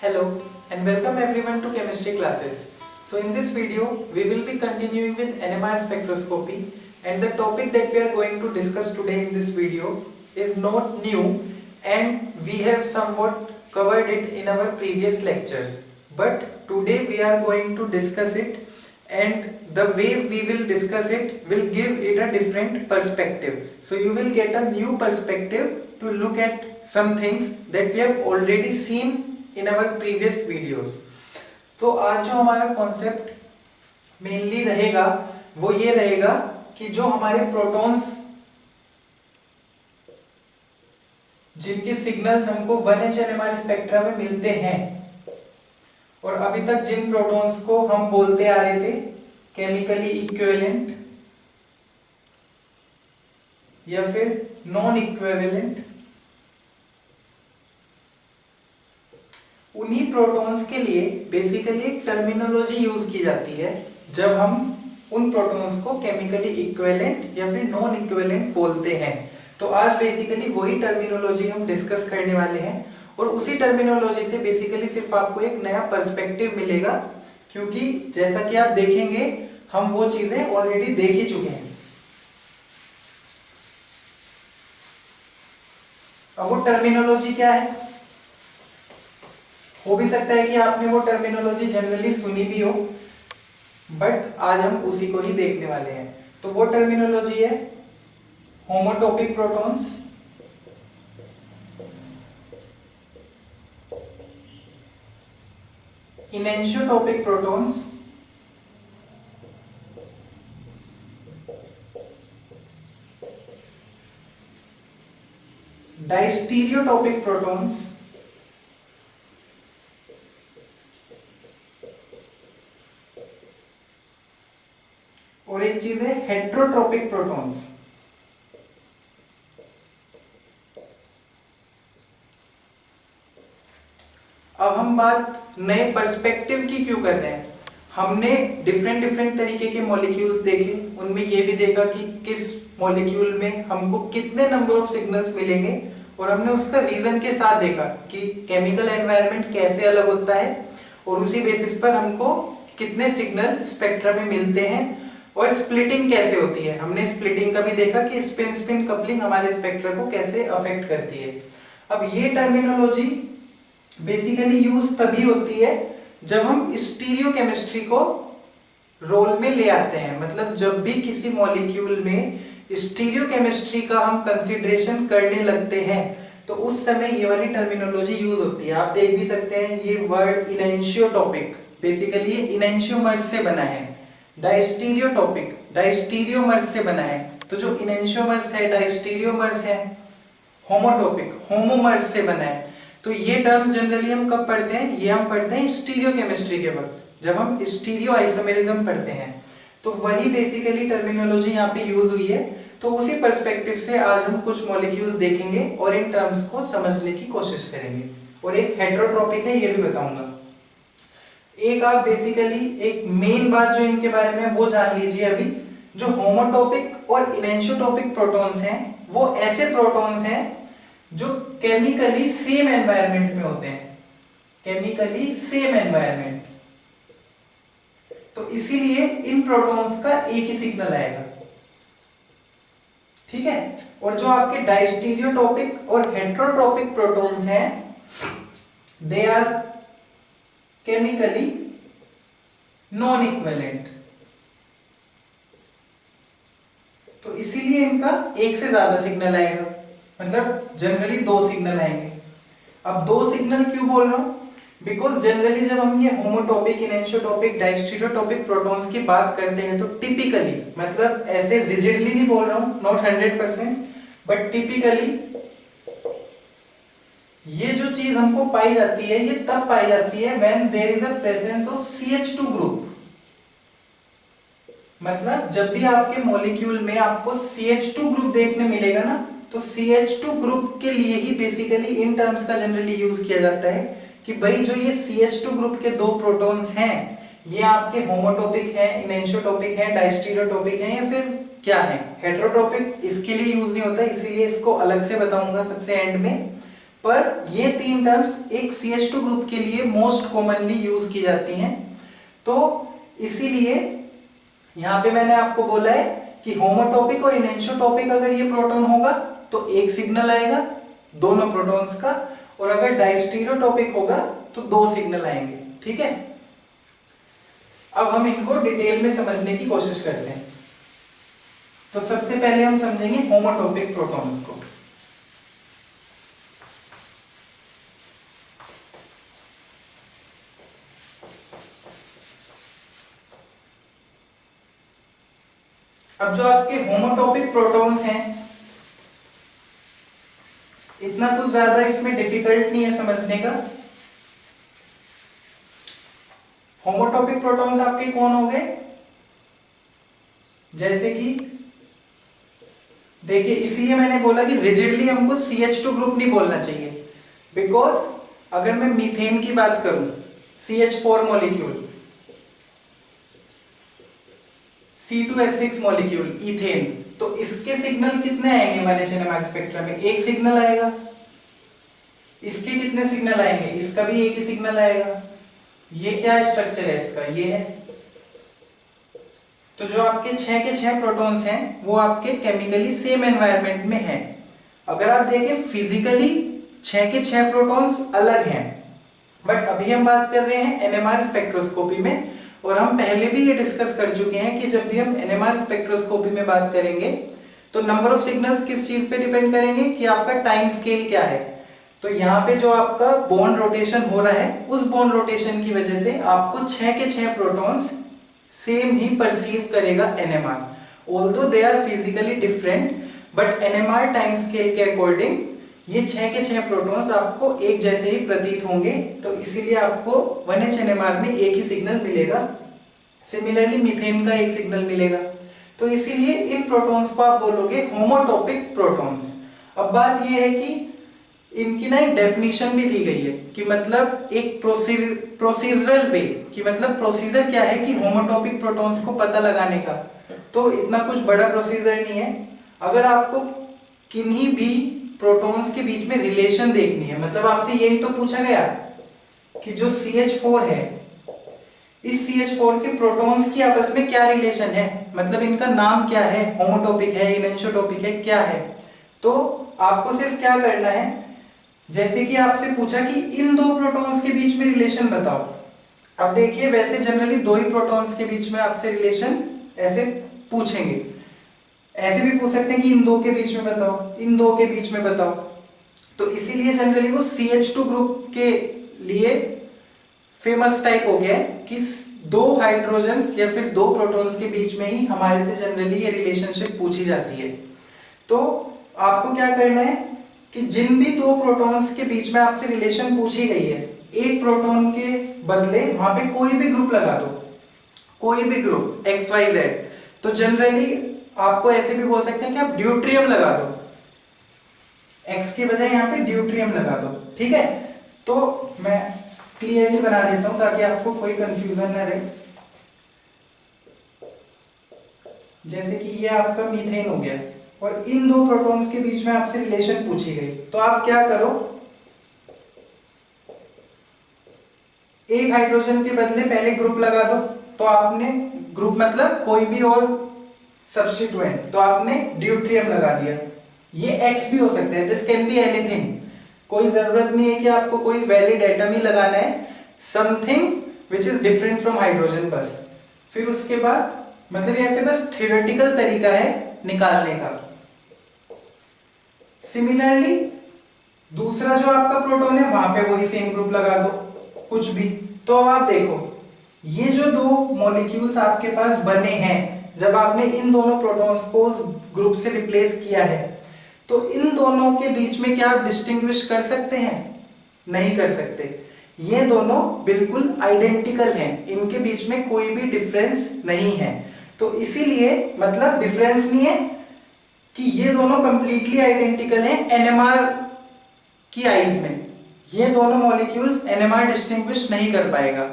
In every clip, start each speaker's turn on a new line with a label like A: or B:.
A: Hello and welcome everyone to chemistry classes. So in this video we will be continuing with NMR spectroscopy, and the topic that we are going to discuss today in this video is not new and we have somewhat covered it in our previous lectures. But today we are going to discuss it, and the way we will discuss it will give it a different perspective. So you will get a new perspective to look at some things that we have already seen in our previous videos. तो आज जो हमारा concept mainly रहेगा वो ये रहेगा कि जो हमारे प्रोटॉन्स जिनके सिग्नल्स हमको 1H NMR स्पेक्ट्रा में मिलते हैं, और अभी तक जिन प्रोटॉन्स को हम बोलते आ रहे थे केमिकली इक्विवेलेंट या फिर नॉन इक्विवेलेंट, उन्हीं प्रोटॉन्स के लिए बेसिकली एक टर्मिनोलॉजी यूज की जाती है जब हम उन प्रोटॉन्स को केमिकली इक्विवेलेंट या फिर नॉन इक्विवेलेंट बोलते हैं। तो आज बेसिकली वही टर्मिनोलॉजी हम डिस्कस करने वाले हैं, और उसी टर्मिनोलॉजी से बेसिकली सिर्फ आपको एक नया पर्सपेक्टिव मिलेगा, क्योंकि जैसा कि आप देखेंगे हम वो चीजें ऑलरेडी देख ही चुके हैं। अब वो टर्मिनोलॉजी क्या है? हो भी सकता है कि आपने वो टर्मिनोलॉजी जनरली सुनी भी हो, बट आज हम उसी को ही देखने वाले हैं। तो वो टर्मिनोलॉजी है होमोटोपिक प्रोटॉन्स, इनएंशियोटोपिक प्रोटॉन्स, डायस्टीरियोटोपिक प्रोटॉन्स, और एक चीज है हेट्रोट्रोपिक प्रोटॉन्स। अब हम बात नए पर्सपेक्टिव की क्यों कर रहे हैं? हमने डिफरेंट तरीके के मॉलिक्यूल्स देखे, उनमें ये भी देखा कि किस मॉलिक्यूल में हमको कितने नंबर ऑफ सिग्नल्स मिलेंगे, और हमने उसका रीजन के साथ देखा कि केमिकल एनवायरनमेंट कैसे अलग होता है, और उसी बेसिस पर हमको कितने सिग्नल स्पेक्ट्रम में मिलते हैं, और स्प्लिटिंग कैसे होती है। हमने स्प्लिटिंग का भी देखा कि स्पिन स्पिन कपलिंग हमारे स्पेक्ट्रा को कैसे अफेक्ट करती है। अब ये टर्मिनोलॉजी बेसिकली यूज तभी होती है जब हम स्टीरियो केमिस्ट्री को रोल में ले आते हैं, मतलब जब भी किसी मॉलिक्यूल में स्टीरियो केमिस्ट्री का हम कंसीडरेशन करने लगते हैं तो उस समय ये वाली टर्मिनोलॉजी यूज होती है। आप देख भी सकते हैं ये वर्ड इनएंशियोटोपिक, बेसिकली ये इनएंशियोमर्स से बना है। डायस्टीरियोटोपिक डायस्टीरियोमर्स से बना है, तो जो इनएंशियोमर्स है डायस्टीरियोमर्स है। होमोटोपिक होमोमर्स से बना है। तो ये टर्म्स जनरली हम कब पढ़ते हैं? ये हम पढ़ते हैं स्टीरियो केमिस्ट्री के वक्त, जब हम स्टीरियो आइसोमेरिज्म पढ़ते हैं। तो वही बेसिकली टर्मिनोलॉजी यहाँ पे यूज हुई है। तो उसी पर्सपेक्टिव से आज हम कुछ मॉलिक्यूल्स देखेंगे और इन टर्म्स को समझने की कोशिश करेंगे, और एक हेट्रोट्रोपिक है ये भी बताऊंगा। एक आप बेसिकली एक मेन बात जो इनके बारे में वो जान लीजिए अभी, जो होमोटोपिक और इनएंशियोटोपिक प्रोटॉन्स हैं वो ऐसे प्रोटॉन्स हैं जो केमिकली सेम एनवायरनमेंट में होते हैं, केमिकली सेम एनवायरनमेंट। तो इसीलिए इन प्रोटॉन्स का एक ही सिग्नल आएगा, ठीक है। और जो आपके डायस्टीरियोटोपिक और हेट्रोट्रोपिक प्रोटॉन्स हैं they are chemically non equivalent. तो इसीलिए इनका एक से ज्यादा सिग्नल आएगा, मतलब जनरली दो सिग्नल आएंगे। अब दो सिग्नल क्यों बोल रहा हूं? बिकॉज जनरली जब हम ये होमोटोपिक इनएंशियोटोपिक डायस्टीरियोटोपिक प्रोटॉन्स की बात करते हैं तो टिपिकली, मतलब ऐसे रिजिडली नहीं बोल रहा हूं, नॉट 100%, बट टिपिकली ये जो चीज हमको पाई जाती है ये तब पाई जाती है when there is a presence of CH2 group. मतलब जब भी आपके मॉलिक्यूल में आपको CH2 ग्रुप देखने मिलेगा ना, तो CH2 ग्रुप के लिए ही बेसिकली इन टर्म्स का जनरली यूज किया जाता है कि भाई जो ये CH2 ग्रुप के दो प्रोटॉन्स हैं ये आपके होमोटोपिक है, इनएंशियोटोपिक है, डायस्टीरियोटोपिक है, या फिर क्या है हेट्रोट्रोपिक। इसके लिए यूज नहीं होता, इसीलिए इसको अलग से बताऊंगा सबसे एंड में। पर ये तीन टर्म्स एक CH2 ग्रुप के लिए मोस्ट कॉमनली यूज की जाती हैं। तो इसीलिए यहाँ पे मैंने आपको बोला है कि होमोटॉपिक और इनएंशोटॉपिक अगर ये प्रोटॉन होगा तो एक सिग्नल आएगा दोनों प्रोटॉन्स का, और अगर डाइस्टीरियोटॉपिक होगा तो दो सिग्नल आएंगे। ठीक है, अब हम इनको डिटेल में समझने की कोशिश करते हैं। तो सबसे पहले हम समझेंगे होमोटॉपिक प्रोटॉन्स को। अब जो आपके होमोटॉपिक प्रोटॉन्स हैं, इतना कुछ ज्यादा इसमें डिफिकल्ट नहीं है समझने का। होमोटॉपिक प्रोटॉन्स आपके कौन हो गए, जैसे कि देखिए, इसलिए मैंने बोला कि रिजिडली हमको CH2 ग्रुप नहीं बोलना चाहिए, बिकॉज अगर मैं मीथेन की बात करूं, CH4 molecule, C2H6 molecule ethane, तो इसके सिग्नल कितने आएंगे 1s NMR स्पेक्ट्रम में? एक सिग्नल आएगा। इसके कितने सिग्नल आएंगे? इसका भी एक ही सिग्नल आएगा। ये क्या स्ट्रक्चर है इसका? ये है। तो जो आपके 6 के 6 प्रोटॉन्स हैं वो आपके केमिकली सेम एनवायरनमेंट में हैं। अगर आप देखें फिजिकली 6 के 6 प्रोटॉन्स अलग हैं, बट अभी हम बात कर रहे हैं NMR स्पेक्ट्रोस्कोपी में, और हम पहले भी ये डिस्कस कर चुके हैं कि जब भी हम NMR स्पेक्ट्रोस्कोपी में बात करेंगे तो नंबर ऑफ सिग्नल्स किस चीज पे डिपेंड करेंगे कि आपका टाइम स्केल क्या है। तो यहाँ पे जो आपका बॉन्ड रोटेशन हो रहा है, उस बॉन्ड रोटेशन की वजह से आपको 6 के 6 प्रोटॉन्स सेम ही परसीव करेगा NMR, although they are physically different, but NMR time scale के अकॉर्डिंग ये 6 के 6 प्रोटॉन्स आपको एक जैसे ही प्रतीत होंगे, तो इसीलिए आपको 1H NMR में एक ही सिग्नल मिलेगा। सिमिलरली मीथेन का एक सिग्नल मिलेगा। तो इसीलिए इन प्रोटॉन्स को आप बोलोगे होमोटॉपिक प्रोटॉन्स। अब बात यह है कि इनकी ना एक डेफिनेशन भी दी गई है कि मतलब एक प्रोसीजरल वे, कि मतलब प्रोसीजर क्या है कि होमोटॉपिक प्रोटॉन्स को पता लगाने का। तो इतना कुछ बड़ा प्रोसीजर नहीं है। अगर आपको किन्हीं भी प्रोटॉन्स के बीच में रिलेशन देखनी है, मतलब आपसे यही तो पूछा गया कि जो CH4 है, इस CH4 के प्रोटॉन्स की आपस में क्या रिलेशन है, मतलब इनका नाम क्या है, होमोटॉपिक है, इनएंशोटॉपिक है, क्या है। तो आपको सिर्फ क्या करना है, जैसे कि आपसे पूछा कि इन दो प्रोटॉन्स के बीच में रिलेशन बताओ। अब देखिए, वैसे जनरली दो ही प्रोटॉन्स के बीच में आपसे रिलेशन ऐसे पूछेंगे, ऐसे भी पूछ सकते हैं कि इन दो के बीच में बताओ, इन दो के बीच में बताओ। तो इसीलिए जनरली वो CH2 ग्रुप के लिए फेमस टाइप हो गया है कि दो हाइड्रोजन्स या फिर दो प्रोटॉन्स के बीच में ही हमारे से जनरली ये रिलेशनशिप पूछी जाती है। तो आपको क्या करना है कि जिन भी दो प्रोटॉन्स के बीच में आपसे रिलेशन पूछी गई है, एक प्रोटॉन के बदले वहां पे कोई भी ग्रुप लगा दो, कोई भी ग्रुप XYZ। तो जनरली आपको ऐसे भी बोल सकते हैं कि आप ड्यूट्रियम लगा दो, X के बजाय यहाँ पे ड्यूट्रियम लगा दो। ठीक है, तो मैं क्लियरली बना देता हूं ताकि आपको कोई कंफ्यूजन न रहे। जैसे कि ये आपका मीथेन हो गया और इन दो प्रोटॉन्स के बीच में आपसे रिलेशन पूछी गई, तो आप क्या करो, एक हाइड्रोजन के बदले पहले ग्रुप लगा दो। तो आपने ग्रुप मतलब कोई भी और सब्स्टिट्यूएंट, तो आपने ड्यूट्रियम लगा दिया। ये X भी हो सकता है, दिस कैन बी एनीथिंग, कोई जरूरत नहीं है कि आपको कोई वैलिड एटम ही लगाना है, something which is different from hydrogen बस। फिर उसके बाद मतलब ये ऐसे बस थ्योरेटिकल तरीका है निकालने का। सिमिलरली दूसरा जो आपका प्रोटॉन है वहां पे वही सेम ग्रुप लगा दो कुछ भी। तो अब आप देखो, ये जो दो मॉलिक्यूल्स आपके पास बने हैं, जब आपने इन दोनों प्रोटॉन्स को उस ग्रुप से रिप्लेस किया है, तो इन दोनों के बीच में क्या आप डिस्टिंग्विश कर सकते हैं? नहीं कर सकते। ये दोनों बिल्कुल आइडेंटिकल हैं, इनके बीच में कोई भी डिफरेंस नहीं है। तो इसीलिए मतलब डिफरेंस नहीं है कि ये दोनों कंप्लीटली आइडेंटिकल हैं NMR की आईज में, ये दोनों मॉलिक्यूल्स NMR डिस्टिंग्विश नहीं कर पाएगा।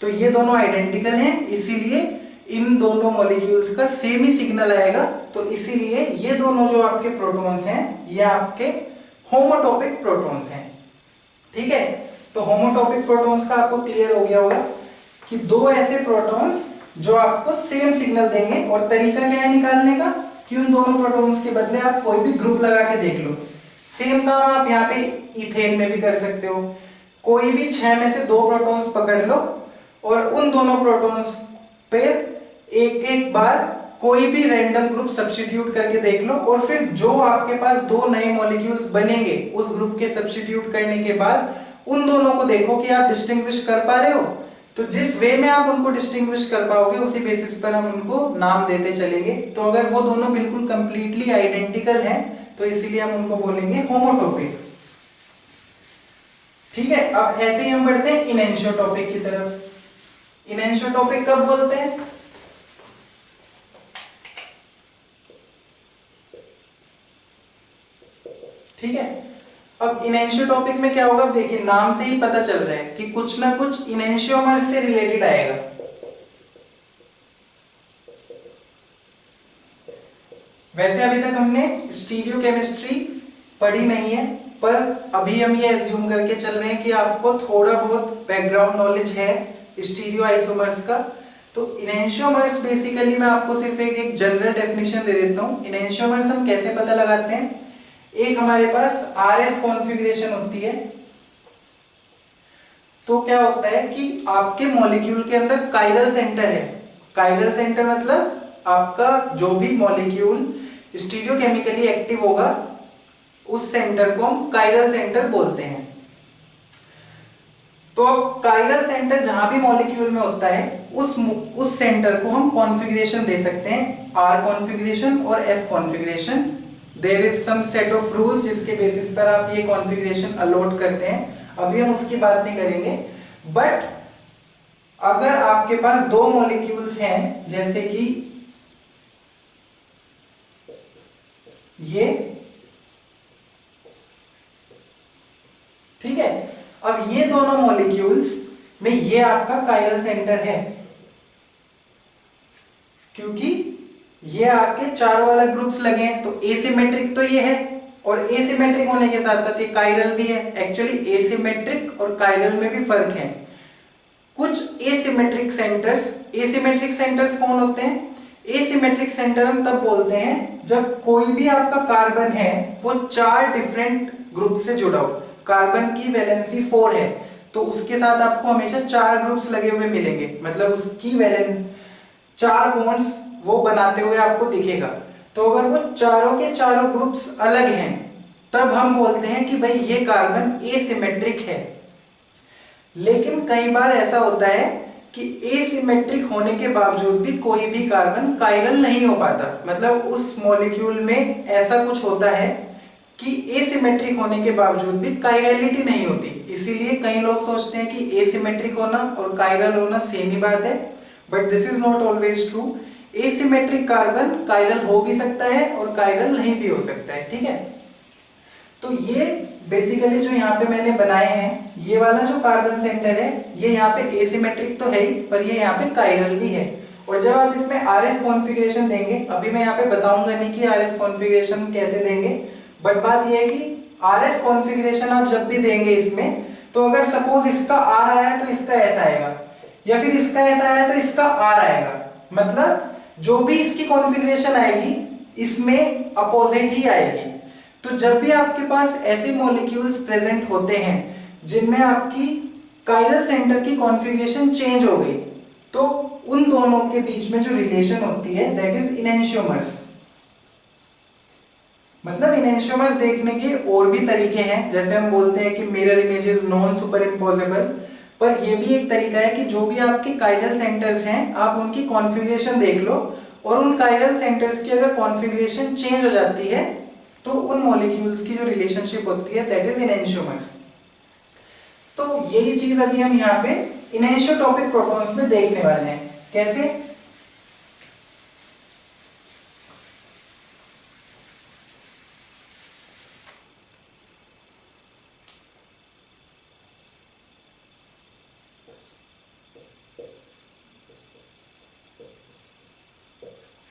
A: तो ये दोनों आइडेंटिकल हैं, इसीलिए इन दोनों मॉलिक्यूल्स का सेम ही सिग्नल आएगा। तो इसीलिए ये दोनों जो आपके प्रोटॉन्स हैं, ये आपके होमोटॉपिक प्रोटॉन्स हैं। ठीक है, तो होमोटॉपिक प्रोटॉन्स का आपको क्लियर हो गया होगा कि दो ऐसे प्रोटॉन्स जो आपको सेम सिग्नल देंगे, और तरीका क्या है निकालने का कि उन दोनों प्रोटॉन्स के बदले आप कोई भी ग्रुप लगा के देख लो। सेम काम आप यहाँ पे इथेन में भी कर सकते हो। कोई भी 6 में से 2 प्रोटॉन्स पकड़ लो और उन दोनों प्रोटॉन्स पे एक एक बार कोई भी रैंडम ग्रुप सब्स्टिट्यूट करके देख लो, और फिर जो आपके पास 2 नए मॉलिक्यूल्स बनेंगे उस ग्रुप के सब्स्टिट्यूट करने के बाद उन दोनों को देखो कि आप डिस्टिंग्विश कर पा रहे हो। तो जिस वे में आप उनको डिस्टिंग्विश कर पाओगे उसी बेसिस पर हम उनको नाम देते चलेंगे। तो अगर वो दोनों बिल्कुल कंप्लीटली आइडेंटिकल हैं तो इसीलिए हम उनको बोलेंगे होमोटॉपिक। ठीक है, अब ऐसे ही हम बढ़ते हैं इनएंशियोटॉपिक की तरफ। इनएंशियोटॉपिक कब बोलते हैं? ठीक है, अब इनएंशियोटॉपिक में क्या होगा, देखिए नाम से ही पता चल रहा है कि कुछ ना कुछ इनएंशियोमर्स से रिलेटेड आएगा। वैसे अभी तक हमने स्टीरियोकेमिस्ट्री पढ़ी नहीं है, पर अभी हम ये एज्यूम करके चल रहे हैं कि आपको थोड़ा बहुत बैकग्राउंड नॉलेज है स्टीरियो आइसोमर्स का। तो इनएंशियोमर्स बेसिकली मैं आपको सिर्फ एक जनरल डेफिनेशन दे देता हूं। इनएंशियोमर्स हम कैसे पता लगाते हैं, एक हमारे पास RS कॉन्फ़िगरेशन होती है। तो क्या होता है कि आपके मॉलिक्यूल के अंदर काइरल सेंटर है। काइरल सेंटर मतलब आपका जो भी मॉलिक्यूल स्टीरियोकेमिकली एक्टिव होगा उस सेंटर को हम काइरल सेंटर बोलते हैं। तो अब काइरल सेंटर जहां भी मॉलिक्यूल में होता है उस सेंटर को हम कॉन्फ़िगरेशन दे सकते हैं, R कॉन्फ़िगरेशन और S configuration. There is some set of rules जिसके बेसिस पर आप ये कॉन्फ़िगरेशन अलॉट करते हैं। अभी हम उसकी बात नहीं करेंगे। बट अगर आपके पास 2 मॉलिक्यूल्स हैं, जैसे कि ये, ठीक है, अब ये दोनों मॉलिक्यूल्स में ये आपका काइरल सेंटर है, क्योंकि ये आपके चारों अलग ग्रुप्स लगे हैं। तो एसिमेट्रिक तो ये है, और एसिमेट्रिक होने के साथ साथ ये काइरल भी है। एक्चुअली एसिमेट्रिक और काइरल में भी फर्क है। कुछ एसिमेट्रिक सेंटर्स कौन होते हैं? एसिमेट्रिक सेंटर हम तब बोलते हैं जब कोई भी आपका कार्बन है वो 4 डिफरेंट ग्रुप से जुड़ा हो। कार्बन की वैलेंसी 4 है तो उसके साथ आपको हमेशा 4 ग्रुप्स लगे हुए मिलेंगे, मतलब उसकी वैलेंस 4 बॉन्ड्स वो बनाते हुए आपको दिखेगा। तो अगर वो चारों के चारों ग्रुप्स अलग हैं तब हम बोलते हैं कि भाई ये कार्बन एसिमेट्रिक है। लेकिन कई बार ऐसा होता है कि एसिमेट्रिक होने के बावजूद भी कोई भी कार्बन काइरल नहीं हो पाता, मतलब उस मॉलिक्यूल में ऐसा कुछ होता है कि एसिमेट्रिक होने के बावजूद भी काइरलिटी नहीं होती। इसीलिए कई लोग सोचते हैं कि एसिमेट्रिक होना और काइरल होना सेम ही बात है, but this is not always true. Asymmetric carbon chiral हो भी सकता है और काइरल नहीं भी हो सकता है। ठीक है, तो ये बेसिकली जो यहाँ पे मैंने बनाए हैं, ये वाला जो कार्बन सेंटर है ये यहाँ पे एसिमेट्रिक तो है ही, पर ये यहाँ पे काइरल भी है। और जब आप इसमें RS कॉन्फ़िगरेशन देंगे, अभी मैं यहाँ पे बताऊंगा नहीं कि RS कॉन्फ़िगरेशन कैसे देंगे, बट बात ये है कि RS कॉन्फ़िगरेशन आप जब भी देंगे इसमें, तो अगर सपोज इसका R आया तो इसका S आएगा, या फिर इसका S आया तो इसका R आएगा। मतलब जो भी इसकी कॉन्फ़िगरेशन आएगी इसमें अपोजिट ही आएगी। तो जब भी आपके पास ऐसे मॉलिक्यूल्स प्रेजेंट होते हैं जिनमें आपकी काइरल सेंटर की कॉन्फ़िगरेशन चेंज हो गई, तो उन दोनों के बीच में जो रिलेशन होती है दैट इज इनएंशियोमर्स। मतलब इनएंशियोमर्स देखने के और भी तरीके हैं, जैसे हम बोलते हैं कि mirror images non super imposable, पर यह भी एक तरीका है कि जो भी आपके काइरल सेंटर्स हैं आप उनकी कॉन्फ़िगरेशन देख लो, और उन काइरल सेंटर्स की अगर कॉन्फ़िगरेशन चेंज हो जाती है तो उन मॉलिक्यूल्स की जो रिलेशनशिप होती है दैट इज इनएंशियोमर्स। तो यही चीज अभी हम यहाँ पे इनएंशियोटॉपिक प्रोटॉन्स में देखने वाले हैं। कैसे?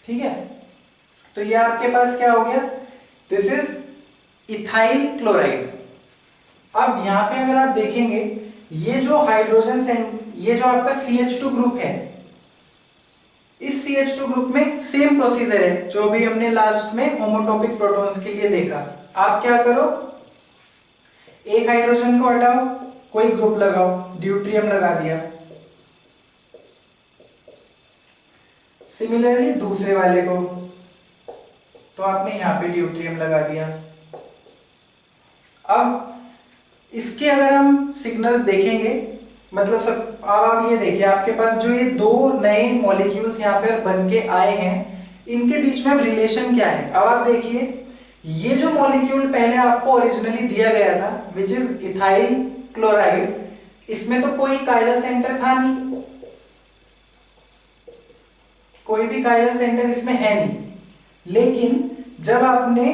A: ठीक है, तो ये आपके पास क्या हो गया, दिस इज इथाइल क्लोराइड। अब यहाँ पे अगर आप देखेंगे ये जो हाइड्रोजन ये जो आपका CH2 ग्रुप है, इस CH2 ग्रुप में सेम प्रोसीजर है जो भी हमने लास्ट में होमोटॉपिक प्रोटॉन्स के लिए देखा। आप क्या करो, एक हाइड्रोजन को हटाओ, कोई ग्रुप लगाओ, ड्यूट्रियम लगा दिया, सिमिलरली दूसरे वाले को, तो आपने यहां पे ड्यूट्रियम लगा दिया। अब इसके अगर हम सिग्नल्स देखेंगे, मतलब सब, अब आप ये देखिए आपके पास जो ये दो नए मॉलिक्यूल्स यहाँ पे बन के आए हैं, इनके बीच में अब रिलेशन क्या है। अब आप देखिए ये जो मॉलिक्यूल पहले आपको ओरिजिनली दिया गया था विच इज इथाइल क्लोराइड, इसमें तो कोई कायरल सेंटर था नहीं, कोई भी कायरल सेंटर इसमें है नहीं। लेकिन जब आपने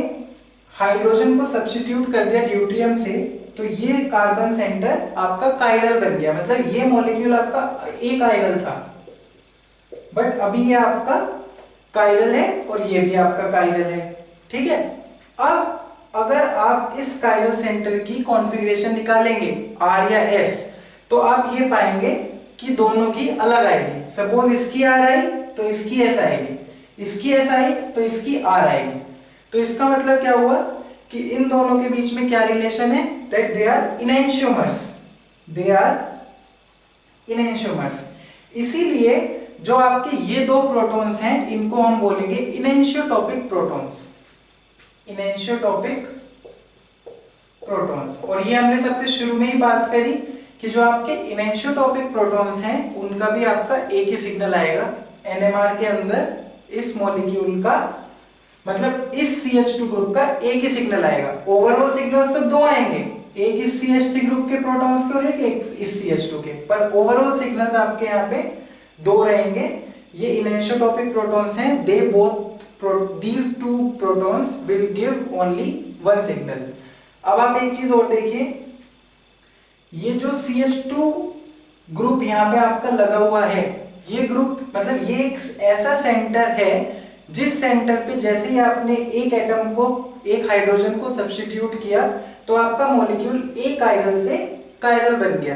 A: हाइड्रोजन को सब्स्टिट्यूट कर दिया ड्यूट्रियम से, तो ये कार्बन सेंटर आपका कायरल बन गया, मतलब ये मॉलिक्यूल आपका अकायरल था, बट अभी ये आपका कायरल है और ये भी आपका कायरल है। ठीक है, अब अगर आप इस कायरल सेंटर की कॉन्फ़िगरेशन निकालेंगे R या S, तो आप ये पाएंगे कि दोनों की अलग आएगी। सपोज इसकी R आई तो इसकी S आएगी, इसकी S आई तो इसकी R आएगी। तो इसका मतलब क्या हुआ कि इन दोनों के बीच में क्या रिलेशन है, that they are enantiomers, they are enantiomers. इसीलिए जो आपके ये दो प्रोटॉन्स हैं इनको हम बोलेंगे इनैंशियोटॉपिक प्रोटॉन्स, इनैंशियोटॉपिक प्रोटॉन्स। और ये हमने सबसे शुरू में ही बात करी कि जो आपके इनैंशियोटॉपिक प्रोटॉन्स हैं उनका भी आपका एक ही सिग्नल आएगा। NMR के अंदर इस मॉलिक्यूल का, मतलब इस CH2 ग्रुप का एक ही सिग्नल आएगा। ओवरऑल सिग्नल्स तो दो आएंगे, एक इस CH3 ग्रुप के प्रोटॉन्स के और एक इस CH2 के, पर ओवरऑल सिग्नल्स आपके यहाँ पे दो रहेंगे। ये इनैंशियोटॉपिक प्रोटॉन्स हैं, they both these two protons will give only one signal। अब आप एक चीज और देखिए, ये जो CH2 ग्रुप यहाँ पे आपका लगा हुआ है, ये ग्रुप मतलब ये एक ऐसा सेंटर है जिस सेंटर पे जैसे ही आपने एक एटम को, एक हाइड्रोजन को सब्स्टिट्यूट किया तो आपका मॉलिक्यूल एक कायरल से कायरल बन गया।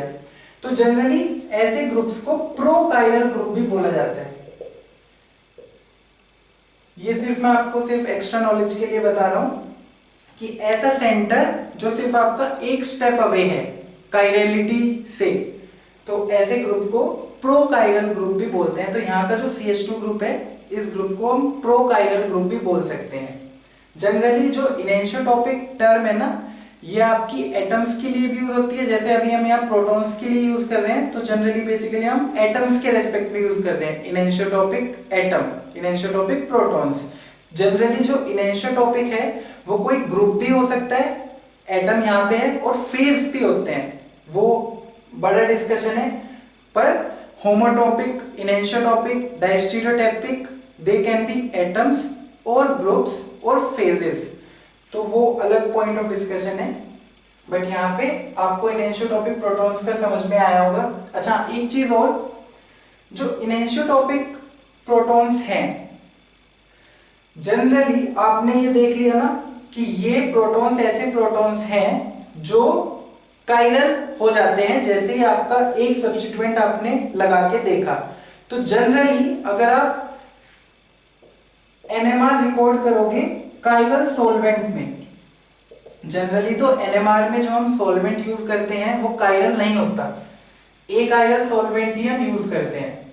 A: तो जनरली ऐसे ग्रुप्स को प्रो कायरल ग्रुप भी बोला जाता है। ये सिर्फ मैं आपको सिर्फ एक्स्ट्रा नॉलेज के लिए बता रहा हूं कि ऐसा सेंटर जो सिर्फ आपका एक स्टेप अवे है कायरलिटी से, तो ऐसे ग्रुप को प्रो कायरल ग्रुप भी बोलते हैं। तो यहाँ का जो CH2 ग्रुप है, इस ग्रुप को हम प्रो कायरल ग्रुप भी बोल सकते हैं। जनरली जो इनैंशियोटॉपिक टर्म है ना, ये आपकी एटम्स के लिए भी यूज होती है, जैसे अभी हम यहाँ प्रोटॉन्स के लिए यूज कर रहे हैं, तो जनरली बेसिकली हम एटम्स के रेस्पेक्ट में यूज कर रहे हैं इनैंशियोटॉपिक एटम, इनैंशियोटॉपिक प्रोटॉन्स। जनरली जो इनैंशियोटॉपिक है वो कोई ग्रुप भी हो सकता है, एटम यहाँ पे है, और फेज भी होते हैं, वो बड़ा डिस्कशन है। पर होमोटॉपिक, इनैंशियोटॉपिक, डायस्टेरियोटॉपिक, दे कैन बी एटम्स और ग्रुप्स और फेजेस, तो वो अलग पॉइंट ऑफ डिस्कशन है। बट यहाँ पे आपको इनैंशियोटॉपिक प्रोटॉन्स का समझ में आया होगा। अच्छा, एक चीज और, जो इनैंशियोटॉपिक प्रोटॉन्स हैं, जनरली आपने ये देख लिया ना कि ये प्रोटॉन्स ऐसे प्रोटॉन्स हैं जो कायरल हो जाते हैं जैसे ही आपका एक सब्स्टिट्यूएंट आपने लगा के देखा। तो जनरली अगर आप NMR रिकॉर्ड करोगे कायरल सॉल्वेंट में, जनरली तो NMR में जो हम सॉल्वेंट यूज करते हैं वो कायरल नहीं होता, एक कायरल सॉल्वेंट ही हम यूज करते हैं।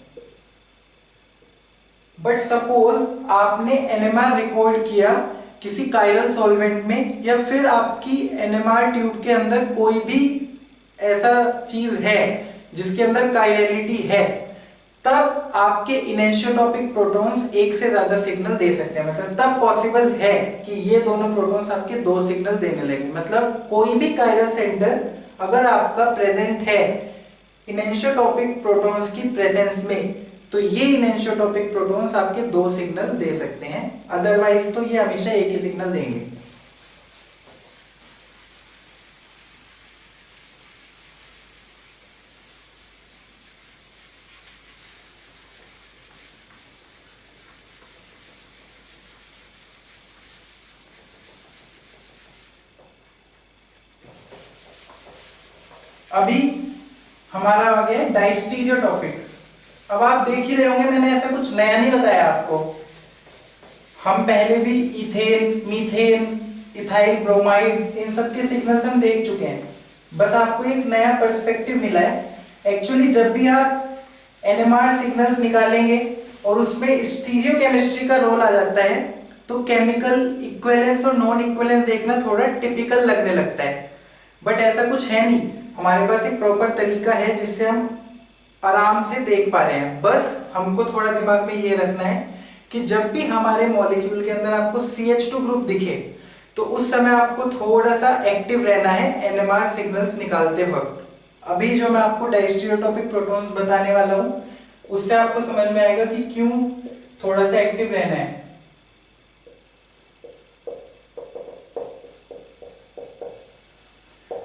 A: बट सपोज आपने NMR रिकॉर्ड किया किसी कायरल सॉल्वेंट में, या फिर आपकी NMR ट्यूब के अंदर कोई भी ऐसा चीज है जिसके अंदर कायरलिटी है, तब आपके इनैंशियोटॉपिक प्रोटॉन्स एक से ज्यादा सिग्नल दे सकते हैं। मतलब तब पॉसिबल है कि ये दोनों प्रोटॉन्स आपके दो सिग्नल देने लगे। मतलब कोई भी कायरल सेंटर अगर आपका प्रेजेंट है इनैंशियोटॉपिक प्रोटॉन्स की प्रेजेंस में, तो ये इनैंशियोटॉपिक प्रोटॉन्स आपके दो सिग्नल दे सकते हैं, अदरवाइज तो ये हमेशा एक ही सिग्नल देंगे। अभी हमारा आ गया डायस्टीरियो टॉपिक। अब आप देख ही रहे होंगे, मैंने ऐसा कुछ नया नहीं बताया आपको। हम पहले भी इथेन, मीथेन, इथाइल ब्रोमाइड, इन सब के सिग्नल्स हम देख चुके हैं, बस आपको एक नया पर्सपेक्टिव मिला है। एक्चुअली जब भी आप एनएमआर सिग्नल्स निकालेंगे और उसमें स्टीरियो केमिस्ट्री का रोल आ जाता है, तो केमिकल इक्विवेलेंस और नॉन इक्विवेलेंस देखना थोड़ा टिपिकल लगने लगता है, बट ऐसा कुछ है नहीं। हमारे पास एक प्रॉपर तरीका है जिससे हम आराम से देख पा रहे हैं। बस हमको थोड़ा दिमाग में ये रखना है कि जब भी हमारे मॉलिक्यूल के अंदर आपको CH2 ग्रुप दिखे, तो उस समय आपको थोड़ा सा एक्टिव रहना है एनएमआर सिग्नल्स निकालते वक्त। अभी जो मैं आपको डायस्टीरियोटॉपिक प्रोटॉन्स बताने वाला हूँ, उससे आपको समझ में आएगा कि क्यों थोड़ा सा एक्टिव रहना है।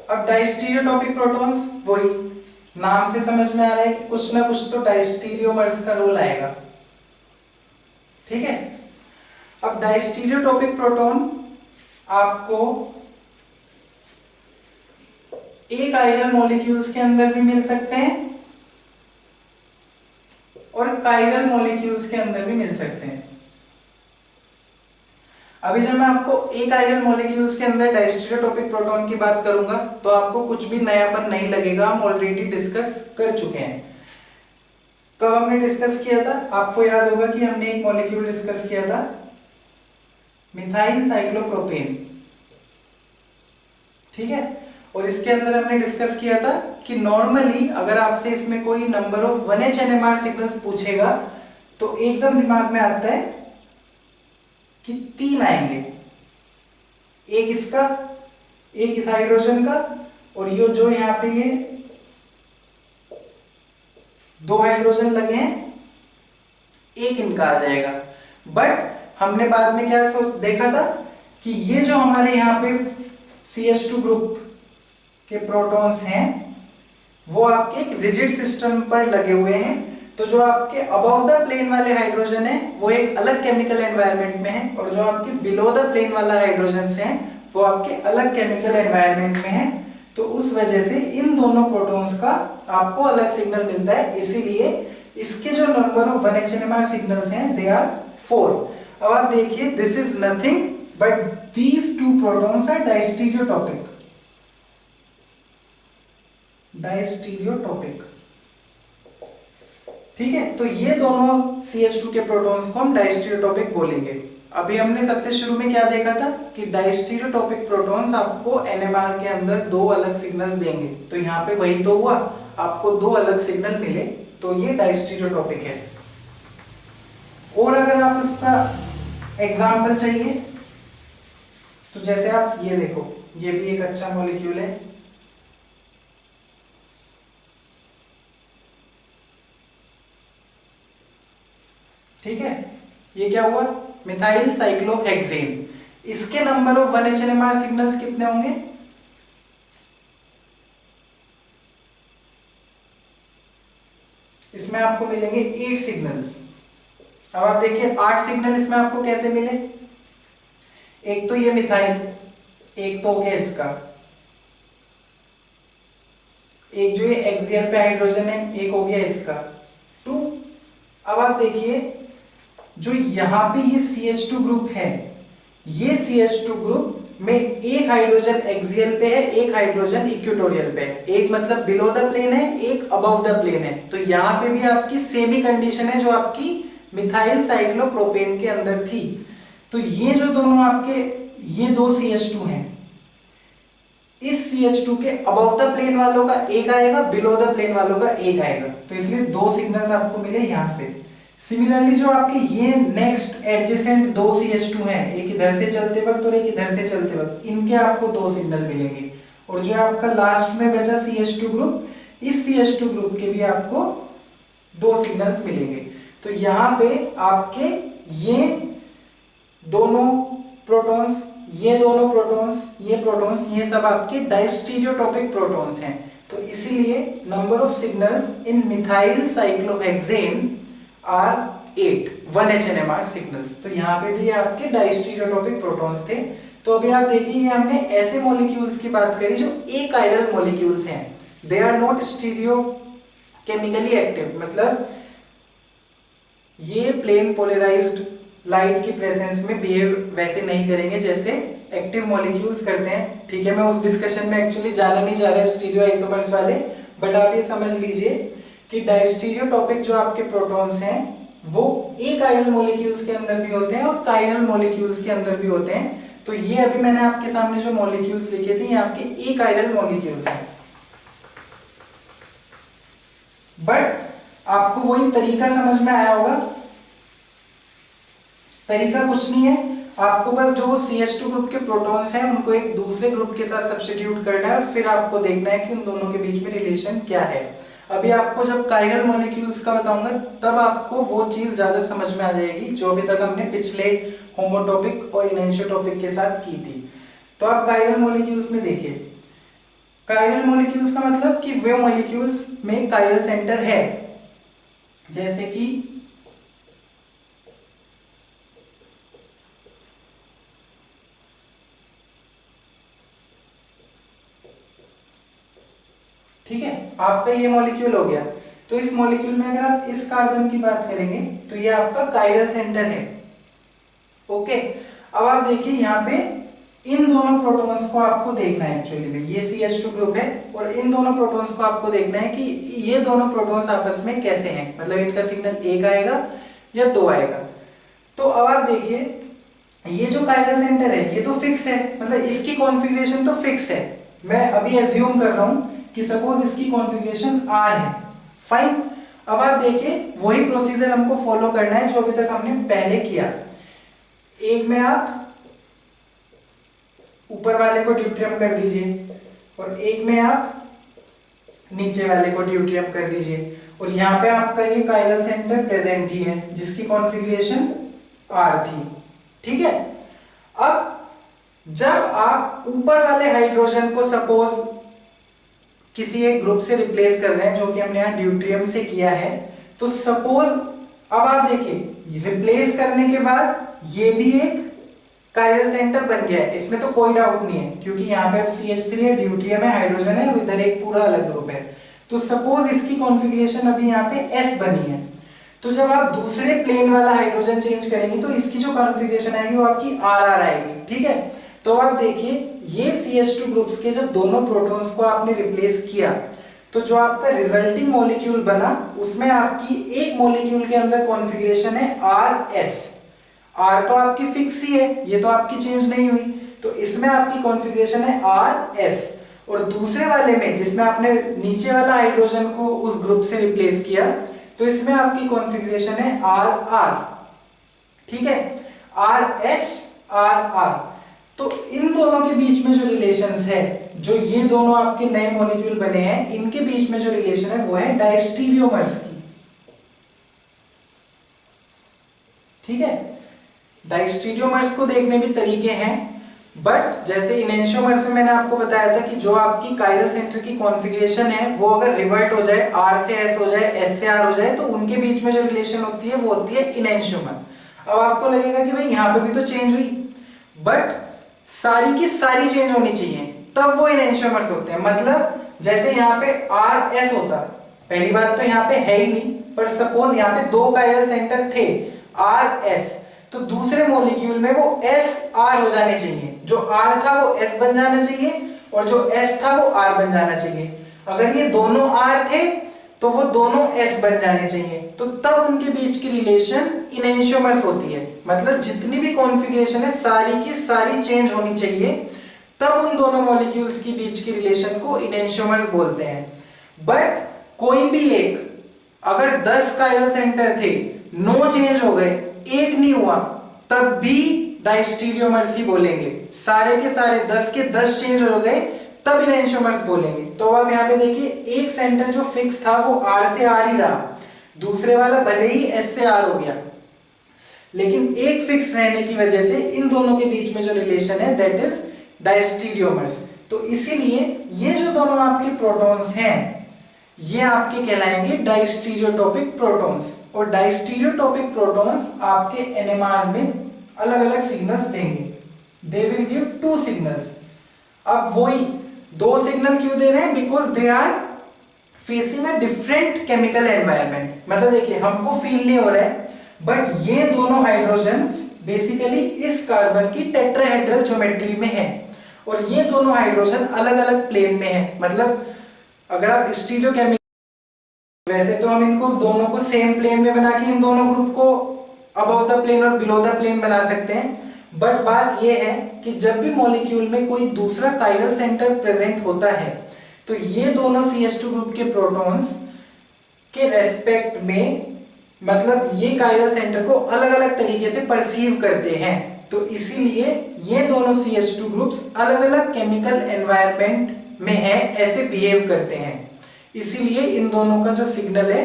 A: अब डायस्टीरियोटॉपिक प्रोटॉन्स, वही नाम से समझ में आ रहा है कि कुछ ना कुछ तो डायस्टीरियोमर्स का रोल आएगा, ठीक है। अब डायस्टीरियोटॉपिक प्रोटॉन आपको एक कायरल मॉलिक्यूल्स के अंदर भी मिल सकते हैं और कायरल मॉलिक्यूल्स के अंदर भी मिल सकते हैं। अभी जब मैं आपको एक कायरल मॉलिक्यूल्स के अंदर डायस्टीरियोटॉपिक प्रोटॉन की बात करूंगा, तो आपको कुछ भी नयापन नहीं लगेगा, हम ऑलरेडी डिस्कस कर चुके हैं। कब हमने डिस्कस किया था? आपको याद होगा कि हमने एक मॉलिक्यूल डिस्कस किया था, मिथाइल साइक्लोप्रोपेन, ठीक है। और इसके अंदर हमने डिस्कस किया था कि नॉर्मली अगर आपसे इसमें कोई number of 1H NMR signals पूछेगा, तो एकदम दिमाग में आता है कि 3 आएंगे, एक इसका, एक इस हाइड्रोजन का, और ये जो यहाँ पे ये 2 हाइड्रोजन लगे हैं, एक इनका आ जाएगा। बट हमने बाद में क्या देखा था कि ये जो हमारे यहाँ पे CH2 ग्रुप के प्रोटॉन्स हैं, वो आपके एक रिजिड सिस्टम पर लगे हुए हैं। तो जो आपके अबव द प्लेन वाले हाइड्रोजन है, वो एक अलग केमिकल एनवायरनमेंट में है, और जो आपके बिलो द प्लेन वाला हाइड्रोजन हैं, वो आपके अलग केमिकल एनवायरनमेंट में है। तो उस वजह से इन दोनों प्रोटॉन्स का आपको अलग सिग्नल मिलता है, इसीलिए इसके जो number of 1H NMR signals हैं, दे आर 4। अब आप देखिए, this is nothing but these 2 protons are diastereotopic. Diastereotopic, ठीक है। तो ये दोनों CH2 के प्रोटॉन्स को हम डायस्टीरियोटॉपिक बोलेंगे। अभी हमने सबसे शुरू में क्या देखा था कि डायस्टीरियोटॉपिक प्रोटॉन्स आपको NMR के अंदर 2 अलग सिग्नल्स देंगे। तो यहाँ पे वही तो हुआ, आपको 2 अलग सिग्नल मिले, तो ये डायस्टीरियोटॉपिक है। और अगर आप उसका एग्जाम्पल चाहिए, तो जैसे आप ये देखो, ये भी एक अच्छा मॉलिक्यूल है, ठीक है। ये क्या हुआ? Methyl cyclohexane. इसके number of 1H NMR signals कितने होंगे? इसमें आपको मिलेंगे 8 सिग्नल्स। अब आप देखिए 8 सिग्नल इसमें आपको कैसे मिले? एक तो ये मिथाइल, एक तो हो गया इसका, एक जो ये एक्सियल पे हाइड्रोजन है, एक हो गया इसका 2। अब आप देखिए, जो यहां पे ये CH2 ग्रुप है, ये CH2 ग्रुप में एक हाइड्रोजन एक्सियल पे है, एक हाइड्रोजन इक्वेटोरियल पे है। एक मतलब बिलो द प्लेन है, एक अबव द प्लेन है। तो यहां पे भी आपकी सेम ही कंडीशन है जो आपकी मिथाइल साइक्लोप्रोपेन के अंदर थी। तो ये जो दोनों आपके ये 2 CH2 हैं, इस CH2 के अबव द प्लेन वालों का एक आएगा, बिलो द प्लेन वालों का एक आएगा। तो इसलिए 2 सिग्नल्स आपको मिले यहां से। सिमिलरली जो आपके ये नेक्स्ट एडजेसेंट 2 CH2 हैं, एक इधर से चलते वक्त और एक इधर से चलते वक्त, इनके आपको 2 सिग्नल मिलेंगे। और जो आपका लास्ट में बचा CH2 ग्रुप, इस CH2 ग्रुप के भी आपको 2 सिग्नल्स मिलेंगे। तो यहाँ पे आपके ये दोनों प्रोटॉन्स, ये दोनों प्रोटॉन्स, ये प्रोटॉन्स, ये सब आपके डायस्टीरियोटॉपिक प्रोटॉन्स हैं। तो इसीलिए number of signals in methyl cyclohexane are 8 1H NMR signals. तो यहाँ पे भी आपके डायस्टीरियोटॉपिक प्रोटॉन्स थे। तो अभी आप देखिए, हमने ऐसे मॉलिक्यूल्स की बात करी जो अकायरल मॉलिक्यूल्स हैं, they are not stereochemically active, मतलब ये प्लेन पोलराइज्ड लाइट की प्रेजेंस में बिहेव वैसे नहीं करेंगे जैसे एक्टिव मॉलिक्यूल्स करते हैं। ठीक है, मैं उस डिस्कशन में एक्चुअली जाना नहीं चाह रहा स्टीरियो आइसोमर्स वाले, बट आप ये समझ लीजिए कि डायस्टीरियोटॉपिक जो आपके प्रोटॉन्स हैं वो अकाइरल मॉलिक्यूल्स के अंदर भी होते हैं और काइरल मॉलिक्यूल्स के अंदर भी होते हैं। तो ये अभी मैंने आपके सामने जो मॉलिक्यूल्स लिखे थे ये आपके अकाइरल मॉलिक्यूल्स हैं, बट आपको वही तरीका समझ में आया होगा। तरीका कुछ नहीं है, आपको बस जो CH2 ग्रुप के प्रोटॉन्स हैं उनको एक दूसरे ग्रुप के साथ सब्स्टिट्यूट करना है, फिर आपको देखना है कि उन दोनों के बीच में रिलेशन क्या है। अभी आपको जब काइरल मॉलिक्यूल्स का बताऊंगा तब आपको वो चीज ज्यादा समझ में आ जाएगी जो अभी तक हमने पिछले होमोटॉपिक और इनैनिसोटॉपिक के साथ की थी। तो आप काइरल मॉलिक्यूल्स में देखिए, काइरल मॉलिक्यूल्स का मतलब कि वे मॉलिक्यूल्स में काइरल सेंटर है, जैसे कि ठीक है, आपका ये मॉलिक्यूल हो गया। तो इस मॉलिक्यूल में अगर आप इस कार्बन की बात करेंगे तो ये आपका काइरल सेंटर है। ओके, अब आप देखिए यहाँ पे इन दोनों प्रोटॉन्स को आपको देखना है। एक्चुअली में ये CH2 ग्रुप है और इन दोनों प्रोटॉन्स को आपको देखना है कि ये दोनों प्रोटॉन्स आपस में कैसे हैं, मतलब इनका सिग्नल 1 आएगा या 2 आएगा। तो अब आप देखिए ये जो काइरल सेंटर है ये तो फिक्स है, मतलब इसकी कॉन्फ़िगरेशन तो फिक्स है। मैं अभी एज्यूम कर रहा हूं कि सपोज इसकी कॉन्फ़िगरेशन R है, फाइन। अब आप देखिए वही प्रोसीजर हमको फॉलो करना है जो अभी तक हमने पहले किया। एक में आप ऊपर वाले को ड्यूटेरियम कर दीजिए और एक में आप नीचे वाले को ड्यूटेरियम कर दीजिए, और यहाँ पे आपका ये काइरल सेंटर प्रेजेंट ही है जिसकी कॉन्फ़िगरेशन R थी। ठीक है, अब जब आप ऊपर वाले हाइड्रोजन को सपोज किसी एक ग्रुप से रिप्लेस कर रहे हैं जो कि हमने यहाँ ड्यूटेरियम से किया है, तो सपोज अब आप देखिए रिप्लेस करने के बाद ये भी एक काइरल सेंटर बन गया है, इसमें तो कोई डाउट नहीं है क्योंकि यहाँ पे CH3 है, ड्यूटेरियम है, हाइड्रोजन है और इधर एक पूरा अलग ग्रुप है। तो सपोज इसकी कॉन्फ़िगरेशन अभी यहाँ पे S बनी है, तो जब आप दूसरे प्लेन वाला हाइड्रोजन चेंज करेंगे तो इसकी जो कॉन्फ़िगरेशन आएगी वो आपकी RR आएगी। ठीक है, तो आप देखिए ये CH2 ग्रुप्स के जब दोनों प्रोटॉन्स को आपने रिप्लेस किया तो जो आपका रिजल्टिंग मॉलिक्यूल बना उसमें आपकी एक मॉलिक्यूल के अंदर कॉन्फ़िगरेशन है RS। R तो आपकी फिक्स ही है, ये तो आपकी चेंज नहीं हुई, तो इसमें आपकी कॉन्फ़िगरेशन है RS। और दूसरे वाले में जिसमें आपने नीचे वाला हाइड्रोजन को उस ग्रुप से रिप्लेस किया तो इसमें आपकी कॉन्फ़िगरेशन है RR। ठीक है, RS RR। तो इन दोनों के बीच में जो रिलेशंस है, जो ये दोनों आपके नए मॉलिक्यूल बने हैं इनके बीच में जो रिलेशन है वो है डायस्टीरियोमर्स की। ठीक है, डायस्टीरियोमर्स को देखने भी तरीके हैं, बट जैसे इनैनिसोमर्स में मैंने आपको बताया था कि जो आपकी काइरल सेंटर की कॉन्फ़िगरेशन है वो अगर रिवर्ट हो जाए, R से S हो जाए, S से R हो जाए, तो उनके बीच में जो रिलेशन होती है वो होती है इनैनिसोमर। अब आपको लगेगा कि भाई यहाँ पे भी तो चेंज हुई, बट सारी की सारी चेंज होनी चाहिए तब वो इनैनिसोमर्स होते हैं। मतलब जैसे यहाँ पे RS होता, पहली बात तो यहाँ पे है ही नहीं, पर सपोज यहाँ पे 2 काइरल सेंटर थे RS, तो दूसरे मॉलिक्यूल में वो SR हो जाने चाहिए, जो R था वो S बन जाना चाहिए और जो S था वो R बन जाना चाहिए। अगर ये दोनों R थे तो वो दोनों S बन जाने चाहिए, तो तब उनके बीच की रिलेशन इनैनिसोमर्स होती है। मतलब जितनी भी कॉन्फ़िगरेशन है सारी की सारी चेंज होनी चाहिए, तब उन दोनों मॉलिक्यूल्स के बीच की रिलेशन को इनैनिसोमर्स बोलते हैं। बट कोई भी एक, अगर 10 काइरल सेंटर थे, 9 चेंज हो गए, एक नहीं हुआ, तब भी डायस्टीरियोमर्स ही बोलेंगे। सारे के सारे 10 के 10 चेंज हो गए तब इनैनिसोमर्स बोलेंगे। तो आप यहाँ पे देखिए एक सेंटर जो फिक्स था वो R से R ही रहा, दूसरे वाला भले ही S से R हो गया, लेकिन एक फिक्स रहने की वजह से इन दोनों के बीच में जो रिलेशन है दैट इज डायस्टीरियोमर्स। तो इसीलिए ये जो दोनों आपके प्रोटॉन्स हैं ये आपके कहलाएंगे डायस्टीरियोटॉपिक प्रोटॉन्स, और डायस्टीरियोटॉपिक प्रोटॉन्स आपके NMR में अलग अलग सिग्नल्स देंगे। They will give 2 signals. अब वही 2 सिग्नल क्यों दे रहे हैं? Because they are facing a different chemical environment. मतलब देखिए हमको फील नहीं हो रहा है, बट ये दोनों हाइड्रोजन्स बेसिकली इस कार्बन की टेट्राहेड्रल ज्योमेट्री में है और ये दोनों हाइड्रोजन अलग अलग प्लेन में है। मतलब अगर आप स्टीरियोकेमिकल, वैसे तो हम इनको दोनों को सेम प्लेन में बना के इन दोनों ग्रुप को अबव द प्लेन और बिलो द प्लेन बना सकते हैं, बट बात यह है कि जब भी मॉलिक्यूल में कोई दूसरा कायरल सेंटर प्रेजेंट होता है तो ये दोनों CH2 ग्रुप के प्रोटॉन्स के रेस्पेक्ट में, मतलब ये कायरल सेंटर को अलग अलग तरीके से परसीव करते हैं। तो इसीलिए ये दोनों CH2 ग्रुप्स अलग अलग केमिकल एनवायरनमेंट में है, ऐसे बिहेव करते हैं। इसीलिए इन दोनों का जो सिग्नल है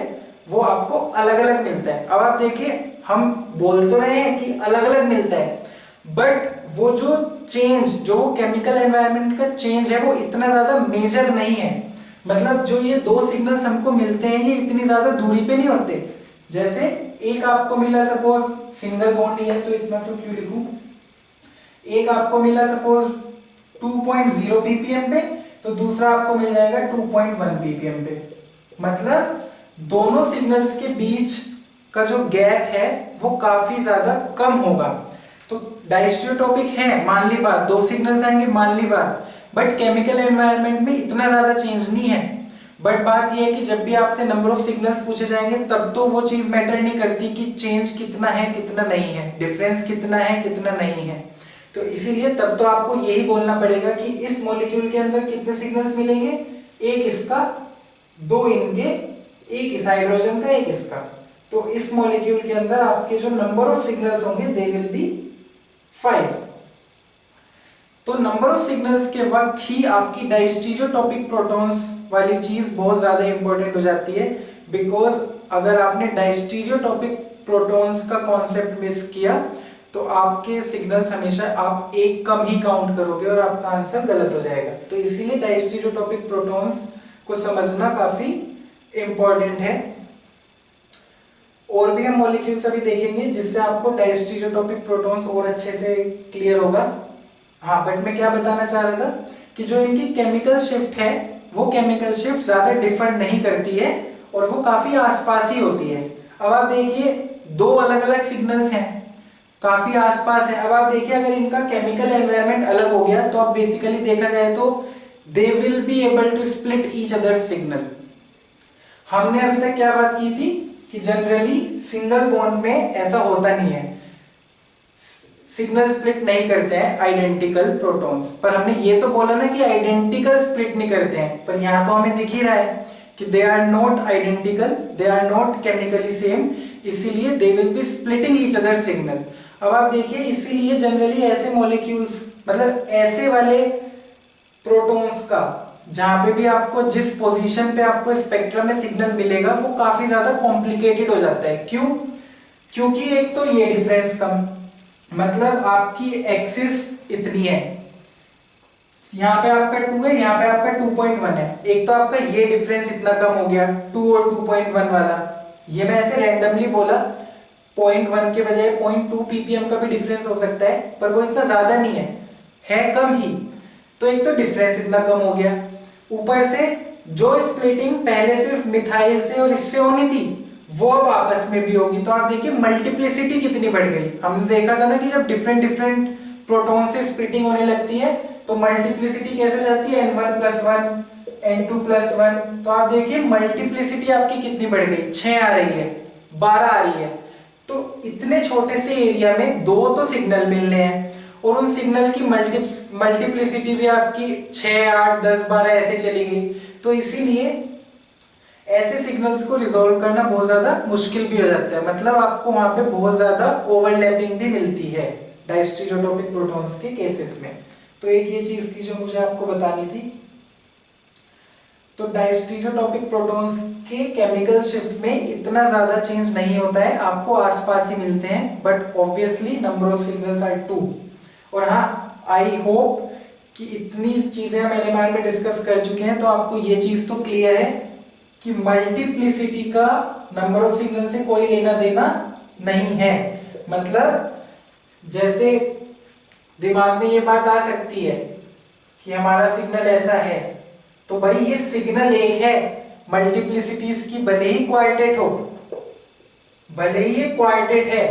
A: वो आपको अलग अलग मिलता है। अब आप देखिए हम बोल तो रहे हैं कि अलग अलग मिलता है, बट वो जो चेंज, जो केमिकल एनवायरनमेंट का चेंज है वो इतना ज्यादा मेजर नहीं है। मतलब जो ये दो सिग्नल्स हमको मिलते हैं ये इतनी ज्यादा दूरी पे नहीं होते। जैसे एक आपको मिला सपोज सिंगल बॉन्ड ही है तो इतना तो क्यों लिखूं, एक आपको मिला सपोज 2.0 ppm पे, तो दूसरा आपको मिल जाएगा 2.1 ppm पे। मतलब दोनों सिग्नल्स के बीच का जो गैप है वो काफी ज्यादा कम होगा। तो डायस्टेरियोटॉपिक है, मान ली बात, दो सिग्नल्स आएंगे मान ली बात, बट केमिकल एनवायरनमेंट में इतना ज्यादा चेंज नहीं है। बट बात यह है कि जब भी आपसे नंबर ऑफ सिग्नल्स पूछे जाएंगे तब तो वो चीज मैटर नहीं करती कि चेंज कितना है कितना नहीं है, डिफरेंस कितना है कितना नहीं है। तो इसीलिए तब तो आपको यही बोलना पड़ेगा कि इस मॉलिक्यूल के अंदर कितने सिग्नल्स मिलेंगे, एक इसका, दो इनके, एक इस हाइड्रोजन का, एक इसका। तो इस मॉलिक्यूल के अंदर आपके जो नंबर ऑफ सिग्नल्स होंगे दे विल बी 5। तो नंबर ऑफ सिग्नल्स के वक्त ही आपकी डायस्टेरियोटॉपिक प्रोटॉन्स वाली चीज बहुत ज्यादा इंपॉर्टेंट हो जाती है। बिकॉज अगर आपने डायस्टेरियोटॉपिक प्रोटॉन्स का कॉन्सेप्ट मिस किया तो आपके सिग्नल्स हमेशा आप एक कम ही काउंट करोगे और आपका आंसर गलत हो जाएगा। तो इसीलिए डायस्टेरियोटॉपिक प्रोटॉन्स को समझना काफी इंपॉर्टेंट है। और भी हम मॉलिक्यूल्स अभी देखेंगे जिससे आपको डायस्टेरियोटॉपिक प्रोटॉन्स और अच्छे से क्लियर होगा। हाँ, बट मैं क्या बताना चाह रहा था कि जो इनकी केमिकल शिफ्ट है वो केमिकल शिफ्ट ज्यादा डिफर नहीं करती है और वो काफी आसपास ही होती है। अब आप देखिए दो अलग अलग सिग्नल्स हैं, काफी आसपास है। अब आप देखिए अगर इनका केमिकल एनवायरनमेंट अलग हो गया तो अब बेसिकली देखा जाए तो they will be able to split each other signal. हमने अभी तक क्या बात की थी कि जनरली सिंगल बॉन्ड में ऐसा होता नहीं है, सिग्नल स्प्लिट नहीं करते हैं आइडेंटिकल प्रोटॉन्स। पर हमने ये तो बोला ना कि आइडेंटिकल स्प्लिट नहीं करते हैं, पर यहां तो हमें दिख ही रहा है कि they are not identical, they are not chemically same, इसीलिए they will be splitting each other signal. अब आप देखिए इसीलिए जनरली ऐसे मॉलिक्यूल्स, मतलब ऐसे वाले प्रोटॉन्स का जहां पे भी आपको जिस पोजीशन पे आपको स्पेक्ट्रम में सिग्नल मिलेगा वो काफी ज्यादा कॉम्प्लिकेटेड हो जाता है। क्यों? क्योंकि एक तो ये डिफरेंस कम, मतलब आपकी एक्सिस इतनी है, यहाँ पे आपका 2 है, यहाँ पे आपका 2.1 है। एक तो आपका ये डिफरेंस इतना कम हो गया 2 और 2.1 वाला, ये मैं ऐसे रैंडमली बोला, 0.1 के बजाय 0.2 ppm का भी डिफरेंस हो सकता है, पर वो इतना ज्यादा नहीं है कम ही। तो एक तो डिफरेंस इतना कम हो गया, ऊपर से जो स्प्लिटिंग पहले सिर्फ मिथाइल से और इससे होनी थी वो अब आपस में भी होगी। तो आप देखिए मल्टीप्लिसिटी कितनी बढ़ गई। हमने देखा था ना कि जब डिफरेंट डिफरेंट प्रोटॉन से स्प्लिटिंग होने लगती है तो मल्टीप्लिसिटी कैसे जाती है, n1 + 1 n2 + 1। तो आप देखिए मल्टीप्लिसिटी आपकी कितनी बढ़ गई, 6 आ रही है, 12 आ रही है। तो इतने छोटे से एरिया में दो तो सिग्नल मिलने हैं और उन सिग्नल की मल्टीप्लिसिटी भी आपकी 6, 8, 10, 12 ऐसे चली गई। तो इसीलिए ऐसे सिग्नल्स को रिजॉल्व करना बहुत ज्यादा मुश्किल भी हो जाता है। मतलब आपको वहां पे बहुत ज्यादा ओवरलैपिंग भी मिलती है डायस्टेरियोटॉपिक प्रोटॉन्स के केसेस में। तो एक ये चीज थी जो मुझे आपको बतानी थी। तो डायस्टेरियोटॉपिक प्रोटॉन्स के केमिकल शिफ्ट में इतना ज्यादा चेंज नहीं होता है, आपको आसपास ही मिलते हैं, but obviously number of signals are 2। और हाँ, आई होप कि इतनी चीजें हम एनएमआर में डिस्कस कर चुके हैं तो आपको ये चीज तो क्लियर है कि मल्टीप्लिसिटी का नंबर ऑफ सिग्नल से कोई लेना देना नहीं है। मतलब जैसे दिमाग में ये बात आ सकती है कि हमारा सिग्नल ऐसा है, तो भाई ये सिग्नल एक है, मल्टीप्लिसिटीज की, भले ही क्वार्टेट हो, भले ही ये क्वार्टेट है,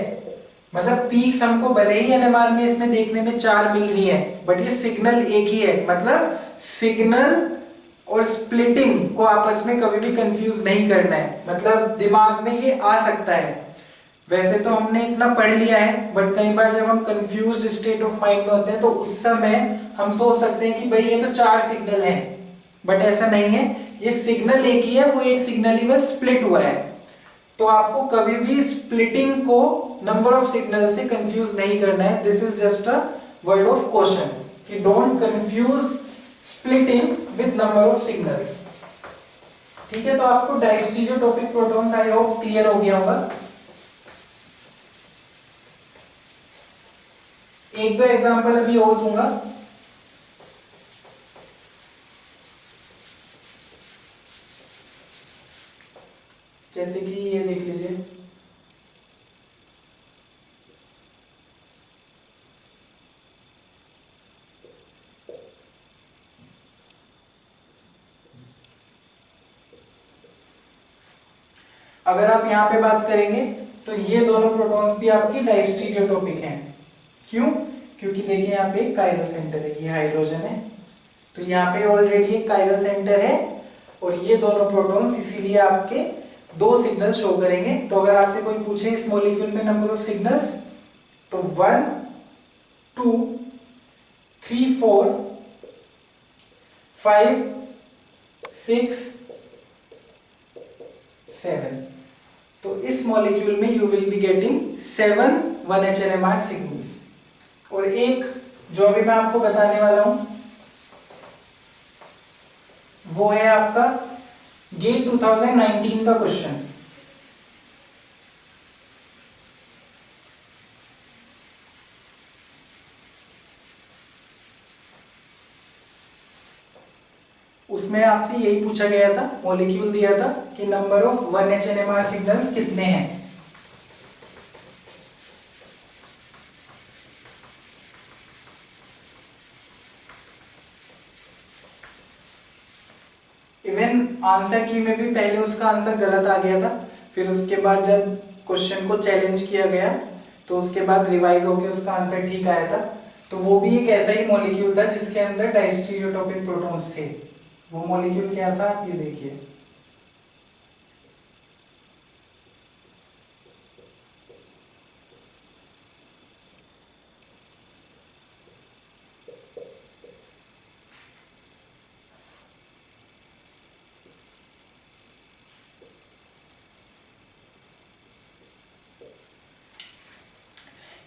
A: मतलब पीक्स हमको भले ही एनएमआर में इसमें देखने में 4 मिल रही है, बट ये सिग्नल एक ही है। मतलब सिग्नल और स्प्लिटिंग को आपस में कभी भी कंफ्यूज नहीं करना है, मतलब दिमाग में ये आ सकता है। वैसे तो हमने इतना पढ़ लिया है, बट कई बार जब हम कंफ्यूज्ड स्टेट ऑफ माइंड में होते हैं तो उस समय हम सोच सकते हैं कि भाई ये तो 4 सिग्नल हैं, बट ऐसा नहीं है, ये सिग्नल एक ही है, वो एक सिग्नल ही बस स्प्लिट हुआ है। तो आपको कभी भी स्प्लिटिंग को नंबर ऑफ सिग्नल से कंफ्यूज नहीं करना है। This is just a word of caution कि don't confuse splitting with number of signals. ठीक है, तो आपको diastereotopic protons I hope clear हो गया होगा। एक दो एग्जांपल अभी और दूंगा। जैसे कि ये देख लीजिए, अगर आप यहां पे बात करेंगे तो ये दोनों प्रोटॉन्स भी आपकी डायस्टीरियोटोपिक हैं। क्यों? क्योंकि देखिए यहाँ पे काइरल सेंटर है, ये हाइड्रोजन है, तो यहाँ पे ऑलरेडी एक काइरल सेंटर है, और ये दोनों प्रोटॉन्स इसीलिए आपके 2 सिग्नल शो करेंगे। तो अगर आपसे कोई पूछे इस मॉलिक्यूल में नंबर ऑफ सिग्नल्स, तो 1 2 3 4 5 6 7, तो इस मॉलिक्यूल में you will be getting 7 1HNMR signals. और एक जो अभी मैं आपको बताने वाला हूं वो है आपका गेट 2019 का क्वेश्चन। उसमें आपसे यही पूछा गया था, मॉलिक्यूल दिया था कि नंबर ऑफ 1HNMR सिग्नल्स कितने हैं। इवन आंसर की में भी पहले उसका आंसर गलत आ गया था, फिर उसके बाद जब क्वेश्चन को चैलेंज किया गया तो उसके बाद रिवाइज होकर उसका आंसर ठीक आया था। तो वो भी एक ऐसा ही मॉलिक्यूल था जिसके अंदर डायस्टीरियोटोपिक प्रोटॉन्स थे। वो मॉलिक्यूल क्या था आप ये देखिए,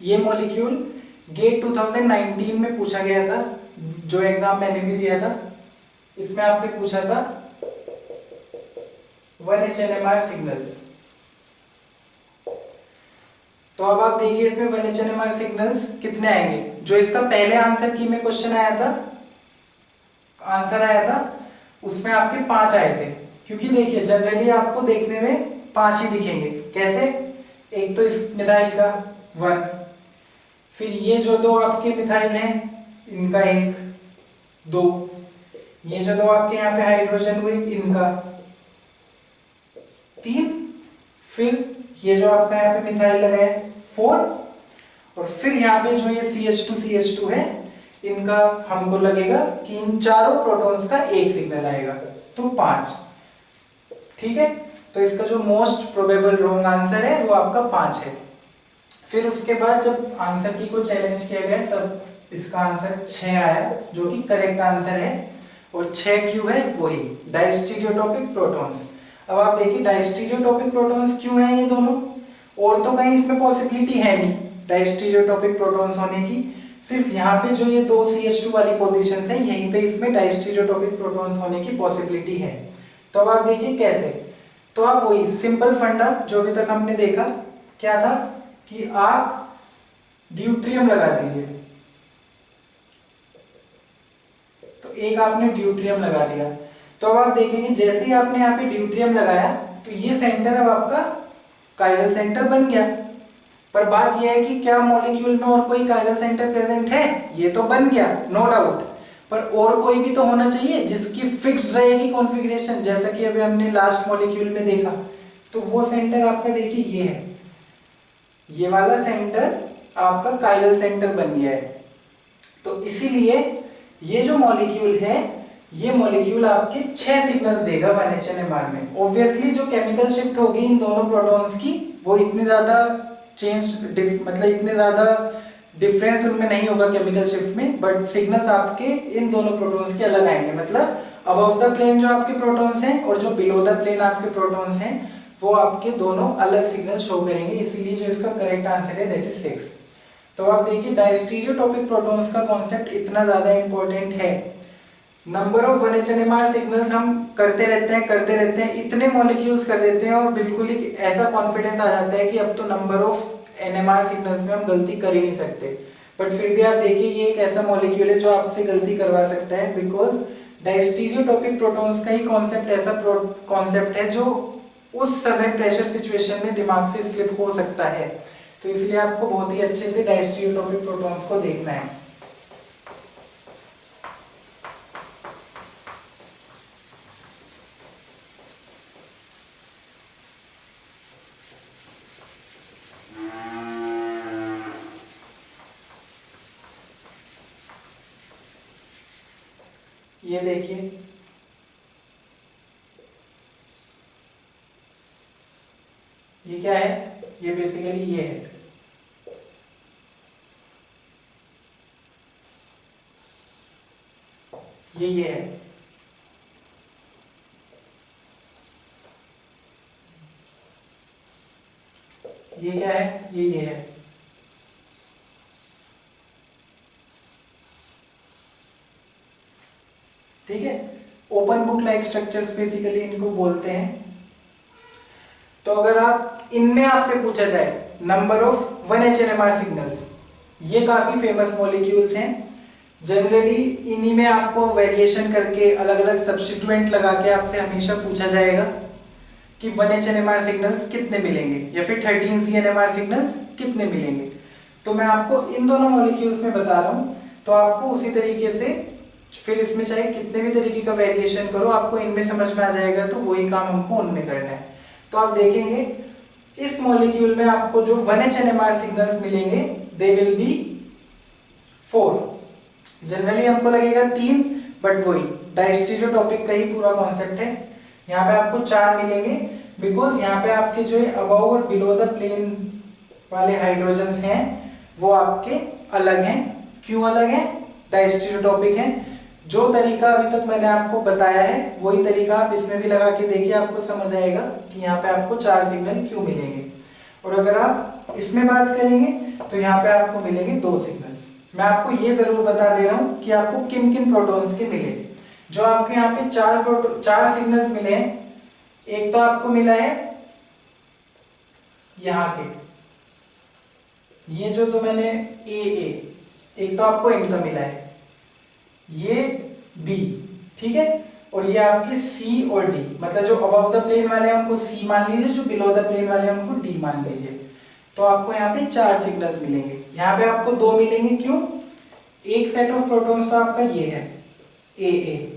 A: ये मॉलिक्यूल गेट 2019 में पूछा गया था, जो एग्जाम मैंने भी दिया था। इसमें आपसे पूछा था 1HNMR सिग्नल्स। तो अब आप देखिए इसमें 1HNMR सिग्नल्स कितने आएंगे। जो इसका पहले आंसर की में क्वेश्चन आया था, आंसर आया था, उसमें आपके 5 आए थे। क्योंकि देखिए जनरली आपको देखने में 5 ही दिखेंगे। कैसे? एक तो इस मिथाइल का 1, फिर ये जो 2 आपके मिथाइल हैं इनका 1 2, ये जो 2 आपके यहाँ पे हाइड्रोजन हुए इनका 3, फिर ये जो आपका यहाँ पे मिथाइल लगा है 4, और फिर यहाँ पे जो ये CH2 है इनका हमको लगेगा कि इन चारों प्रोटॉन्स का एक सिग्नल आएगा, तो 5। ठीक है, तो इसका जो मोस्ट प्रोबेबल रॉन्ग आंसर है वो आपका 5 है। फिर उसके बाद जब आंसर की को चैलेंज किया गया तब इसका आंसर 6 आया, जो कि करेक्ट आंसर है। और 6 क्यों है? वही डायस्टीरियोटोपिक प्रोटॉन्स। अब आप देखिए डायस्टीरियोटोपिक प्रोटॉन्स क्यों हैं ये दोनों, और तो कहीं इसमें पॉसिबिलिटी है नहीं डायस्टीरियोटोपिक प्रोटॉन्स होने की। सिर्फ यहाँ पे जो ये 2 CH2 वाली पोजीशंस हैं यहीं पे इसमें डायस्टीरियोटोपिक प्रोटॉन्स होने की पॉसिबिलिटी है। तो अब आप देखिए कैसे, तो आप वही सिंपल फंडा जो अभी तक हमने देखा क्या था कि आप ड्यूट्रियम लगा दीजिए। तो एक आपने ड्यूट्रियम लगा दिया, तो अब आप देखेंगे जैसे ही आपने यहाँ पे ड्यूट्रियम लगाया तो ये सेंटर अब आपका काइरल सेंटर बन गया। पर बात यह है कि क्या मॉलिक्यूल में और कोई काइरल सेंटर प्रेजेंट है? ये तो बन गया नो डाउट, पर और कोई भी तो होना चाहिए जिसकी फिक्स्ड रहेगी कॉन्फ़िगरेशन, जैसा कि अभी हमने लास्ट मॉलिक्यूल में देखा। तो वो सेंटर आपका देखिए ये है, ये वाला सेंटर आपका काइरल सेंटर बन गया है। तो इसीलिए ये जो मॉलिक्यूल है, ये मॉलिक्यूल आपके 6 सिग्नल्स देगा 1HNMR में। ऑब्वियसली जो केमिकल शिफ्ट होगी इन दोनों प्रोटॉन्स की, वो इतनी ज्यादा मतलब इतने ज्यादा डिफरेंस उनमें नहीं होगा केमिकल शिफ्ट में, बट सिग्नल्स आपके इन दोनों प्रोटॉन्स के अलग आएंगे। मतलब अबव द प्लेन जो आपके प्रोटॉन्स हैं और जो बिलो द प्लेन आपके प्रोटॉन्स हैं, वो आपके दोनों अलग सिग्नल शो करेंगे। इसीलिए जो इसका करेक्ट आंसर है दैट इज 6। तो आप देखिए डायस्टीरियोटॉपिक प्रोटॉन्स का कॉन्सेप्ट इतना ज्यादा इंपॉर्टेंट है। नंबर ऑफ 1HNMR सिग्नल्स हम करते रहते हैं, इतने मॉलिक्यूल्स कर देते हैं और बिल्कुल ही ऐसा कॉन्फिडेंस आ जाता है कि अब तो नंबर ऑफ NMR सिग्नल्स में हम गलती कर ही नहीं सकते। बट फिर भी आप देखिए ये एक ऐसा मॉलिक्यूल है जो आपसे गलती करवा सकता है, बिकॉज डायस्टीरियोटॉपिक प्रोटॉन्स का ही कॉन्सेप्ट ऐसा कॉन्सेप्ट है जो उस समय प्रेशर सिचुएशन में दिमाग से स्लिप हो सकता है। तो इसलिए आपको बहुत ही अच्छे से डायस्टीरियोटॉपिक प्रोटॉन्स को देखना है। ये देखिए ये क्या है, ये बेसिकली ये है। ये है। ये क्या है, ये है। ठीक है, open book like structures basically इनको बोलते हैं। तो अगर आप इनमें आपसे पूछा जाए नंबर ऑफ 1HNMR सिग्नल्स, ये काफी फेमस मॉलिक्यूल्स हैं। जनरली इन्हीं में आपको वेरिएशन करके अलग अलग सब्स्टिट्यूएंट लगा के आपसे हमेशा पूछा जाएगा कि 1HNMR सिग्नल्स कितने मिलेंगे या फिर 13CNMR सिग्नल्स कितने मिलेंगे। तो मैं आपको इन दोनों मॉलिक्यूल्स में बता रहा हूं, तो आपको उसी तरीके से फिर इसमें चाहे कितने भी तरीके का वेरिएशन करो, आपको इनमें समझ में आ जाएगा, तो वही काम हमको उनमें करना है। तो आप देखेंगे इस मॉलिक्यूल में आपको जो 1HNMR सिग्नल्स मिलेंगे दे विल बी 4। जनरली हमको लगेगा 3, बट वही डायस्टीरियोटॉपिक का ही पूरा कॉन्सेप्ट है। यहाँ पे आपको 4 मिलेंगे, बिकॉज यहाँ पे आपके जो है अबव और बिलो द प्लेन वाले हाइड्रोजन्स हैं वो आपके अलग हैं। क्यों अलग हैं? डायस्टीरियोटॉपिक हैं। जो तरीका अभी तक मैंने आपको बताया है वही तरीका आप इसमें भी लगा के देखिए, आपको समझ आएगा कि यहाँ पे आपको 4 सिग्नल क्यों मिलेंगे। और अगर आप इसमें बात करेंगे तो यहाँ पे आपको मिलेंगे 2 सिग्नल्स। मैं आपको ये जरूर बता दे रहा हूँ कि आपको किन किन प्रोटॉन्स के मिले। जो आपके यहाँ पे 4 सिग्नल्स मिले हैं, एक तो आपको मिला है यहाँ के, ये जो तो मैंने ए, एक तो आपको इनका मिला है, ये बी, ठीक है, और ये आपके सी और डी। मतलब जो अबव द प्लेन वाले हैं उनको सी मान लीजिए, जो बिलो द प्लेन वाले हैं उनको डी मान लीजिए। तो आपको यहाँ पे 4 सिग्नल्स मिलेंगे। यहाँ पे आपको 2 मिलेंगे, क्यों? एक सेट ऑफ प्रोटॉन्स तो आपका ये है ए,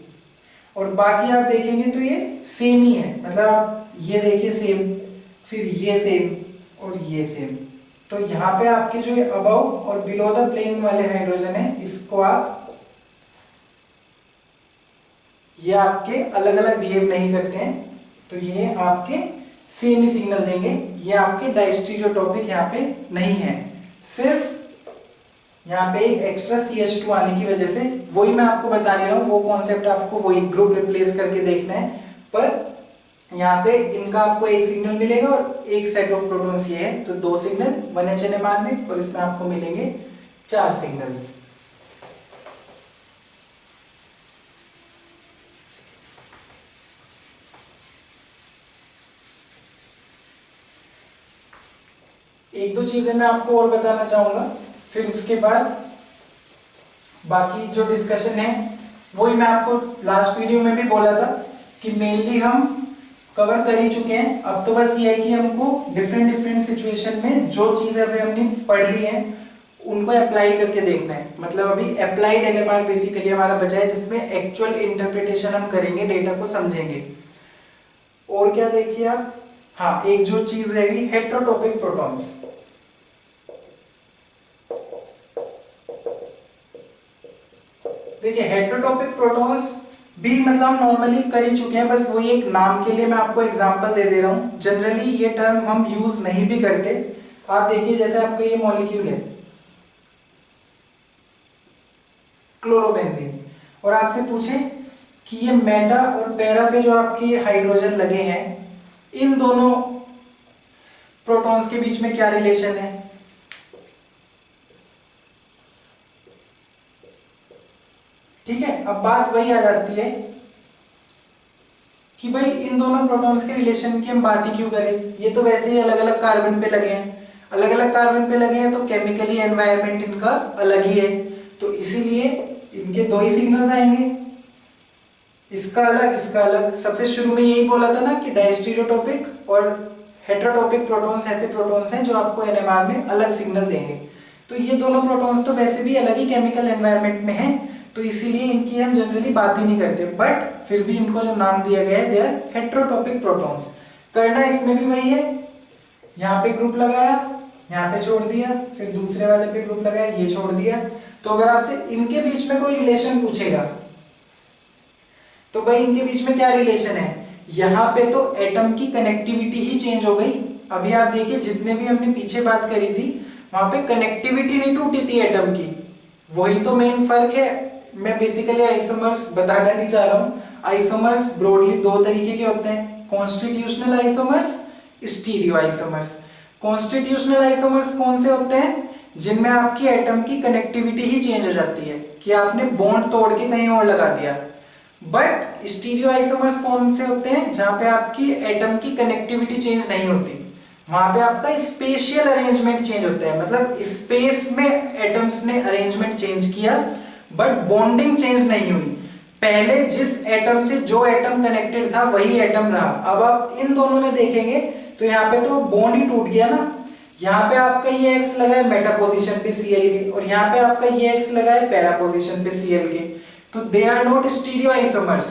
A: और बाकी आप देखेंगे तो ये सेम ही है। मतलब आप ये देखिए सेम, फिर ये सेम और ये सेम। तो यहाँ पे आपके जो अबव और बिलो द प्लेन वाले हाइड्रोजन है, इसको आप, ये आपके अलग अलग बिहेव नहीं करते हैं, तो ये आपके सेम ही सिग्नल देंगे। ये आपके डायस्टीरियोटॉपिक यहाँ पे नहीं है, सिर्फ यहाँ पे एक एक्स्ट्रा CH2 आने की वजह से। वही मैं आपको बता नहीं रहा हूँ, वो कॉन्सेप्ट आपको वही ग्रुप रिप्लेस करके देखना है। पर यहाँ पे इनका आपको एक सिग्नल मिलेगा और एक सेट ऑफ प्रोटॉन्स ये है, तो 2 सिग्नल 1HNMR में, और इसमें आपको मिलेंगे 4 सिग्नल्स। एक दो चीजें मैं आपको और बताना चाहूंगा, फिर उसके बाद बाकी जो डिस्कशन है वही मैं आपको लास्ट वीडियो में भी बोला था कि मेनली हम कवर कर ही चुके हैं। अब तो बस ये है कि हमको डिफरेंट सिचुएशन में जो चीजें अभी हमने पढ़ ली हैं उनको अप्लाई करके देखना है। मतलब अभी अप्लाइड एनएमआर बेसिकली हमारा बचा है, जिसमें एक्चुअल इंटरप्रिटेशन हम करेंगे, डेटा को समझेंगे। और क्या देखिए आप, हाँ एक जो चीज रहेगी हेट्रोटॉपिक प्रोटॉन्स। देखिए हेट्रोटॉपिक प्रोटॉन्स भी मतलब हम नॉर्मली कर ही चुके हैं, बस वही एक नाम के लिए मैं आपको एग्जांपल दे दे रहा हूं। जनरली ये टर्म हम यूज नहीं भी करते। आप देखिए जैसे आपका ये मॉलिक्यूल है क्लोरोबेंजीन, और आपसे पूछे कि ये मेटा और पैरा पे जो आपके हाइड्रोजन लगे हैं, इन दोनों प्रोटॉन्स के बीच में क्या रिलेशन है? ठीक है, अब बात वही आ जाती है कि भाई इन दोनों प्रोटॉन्स के रिलेशन की हम बात ही क्यों करें? ये तो वैसे ही अलग अलग कार्बन पे लगे हैं, अलग अलग कार्बन पे लगे हैं, तो केमिकली एनवायरनमेंट इनका अलग ही है, तो इसीलिए इनके दो ही सिग्नल्स आएंगे, इसका अलग इसका अलग। सबसे शुरू में यही बोला था ना कि डायस्टीरियोटॉपिक और हेट्रोटॉपिक प्रोटॉन्स ऐसे प्रोटॉन्स हैं जो आपको एनएमआर में अलग सिग्नल देंगे। तो ये दोनों प्रोटॉन्स तो वैसे भी अलग ही केमिकल एनवायरनमेंट में हैं, तो इसीलिए इनकी हम जनरली बात ही नहीं करते, बट फिर भी इनको जो नाम दिया गया है दे आर हेट्रोटॉपिक प्रोटॉन्स। करना इसमें भी वही है, यहाँ पे ग्रुप लगाया, यहाँ पे छोड़ दिया, फिर दूसरे वाले पे ग्रुप लगाया, ये छोड़ दिया। तो अगर आपसे इनके बीच में कोई रिलेशन पूछेगा तो भाई इनके बीच में क्या रिलेशन है? यहाँ पे तो एटम की कनेक्टिविटी ही चेंज हो गई। अभी आप देखिए जितने भी हमने पीछे बात करी थी वहां पे कनेक्टिविटी नहीं टूटी थी एटम की, वही तो मेन फर्क है। मैं बेसिकली आइसोमर्स बताना नहीं चाह रहा हूँ। आइसोमर्स ब्रॉडली दो तरीके के होते हैं, constitutional isomers, stereo isomers. Constitutional isomers कौन से होते हैं? जिनमें आपकी एटम की कनेक्टिविटी ही चेंज हो जाती है कि आपने बॉन्ड तोड़ के कहीं और लगा दिया। बट स्टीरियो आइसोमर्स कौन से होते हैं? जहां पे आपकी एटम की कनेक्टिविटी चेंज नहीं होती, वहां पे आपका स्पेशियल अरेंजमेंट चेंज होता है, मतलब स्पेस में एटम्स ने अरेंजमेंट चेंज किया बट बॉन्डिंग चेंज नहीं हुई। पहले जिस एटम से जो एटम कनेक्टेड था वही एटम रहा। अब आप इन दोनों में देखेंगे तो यहाँ पे तो बॉन्ड ही टूट गया ना। यहाँ पे आपका ये एक्स लगा है मेटा पोजीशन पे Cl के, और यहाँ पे आपका ये एक्स लगा है पैरा पोजीशन पे Cl के, तो they are not stereoisomers.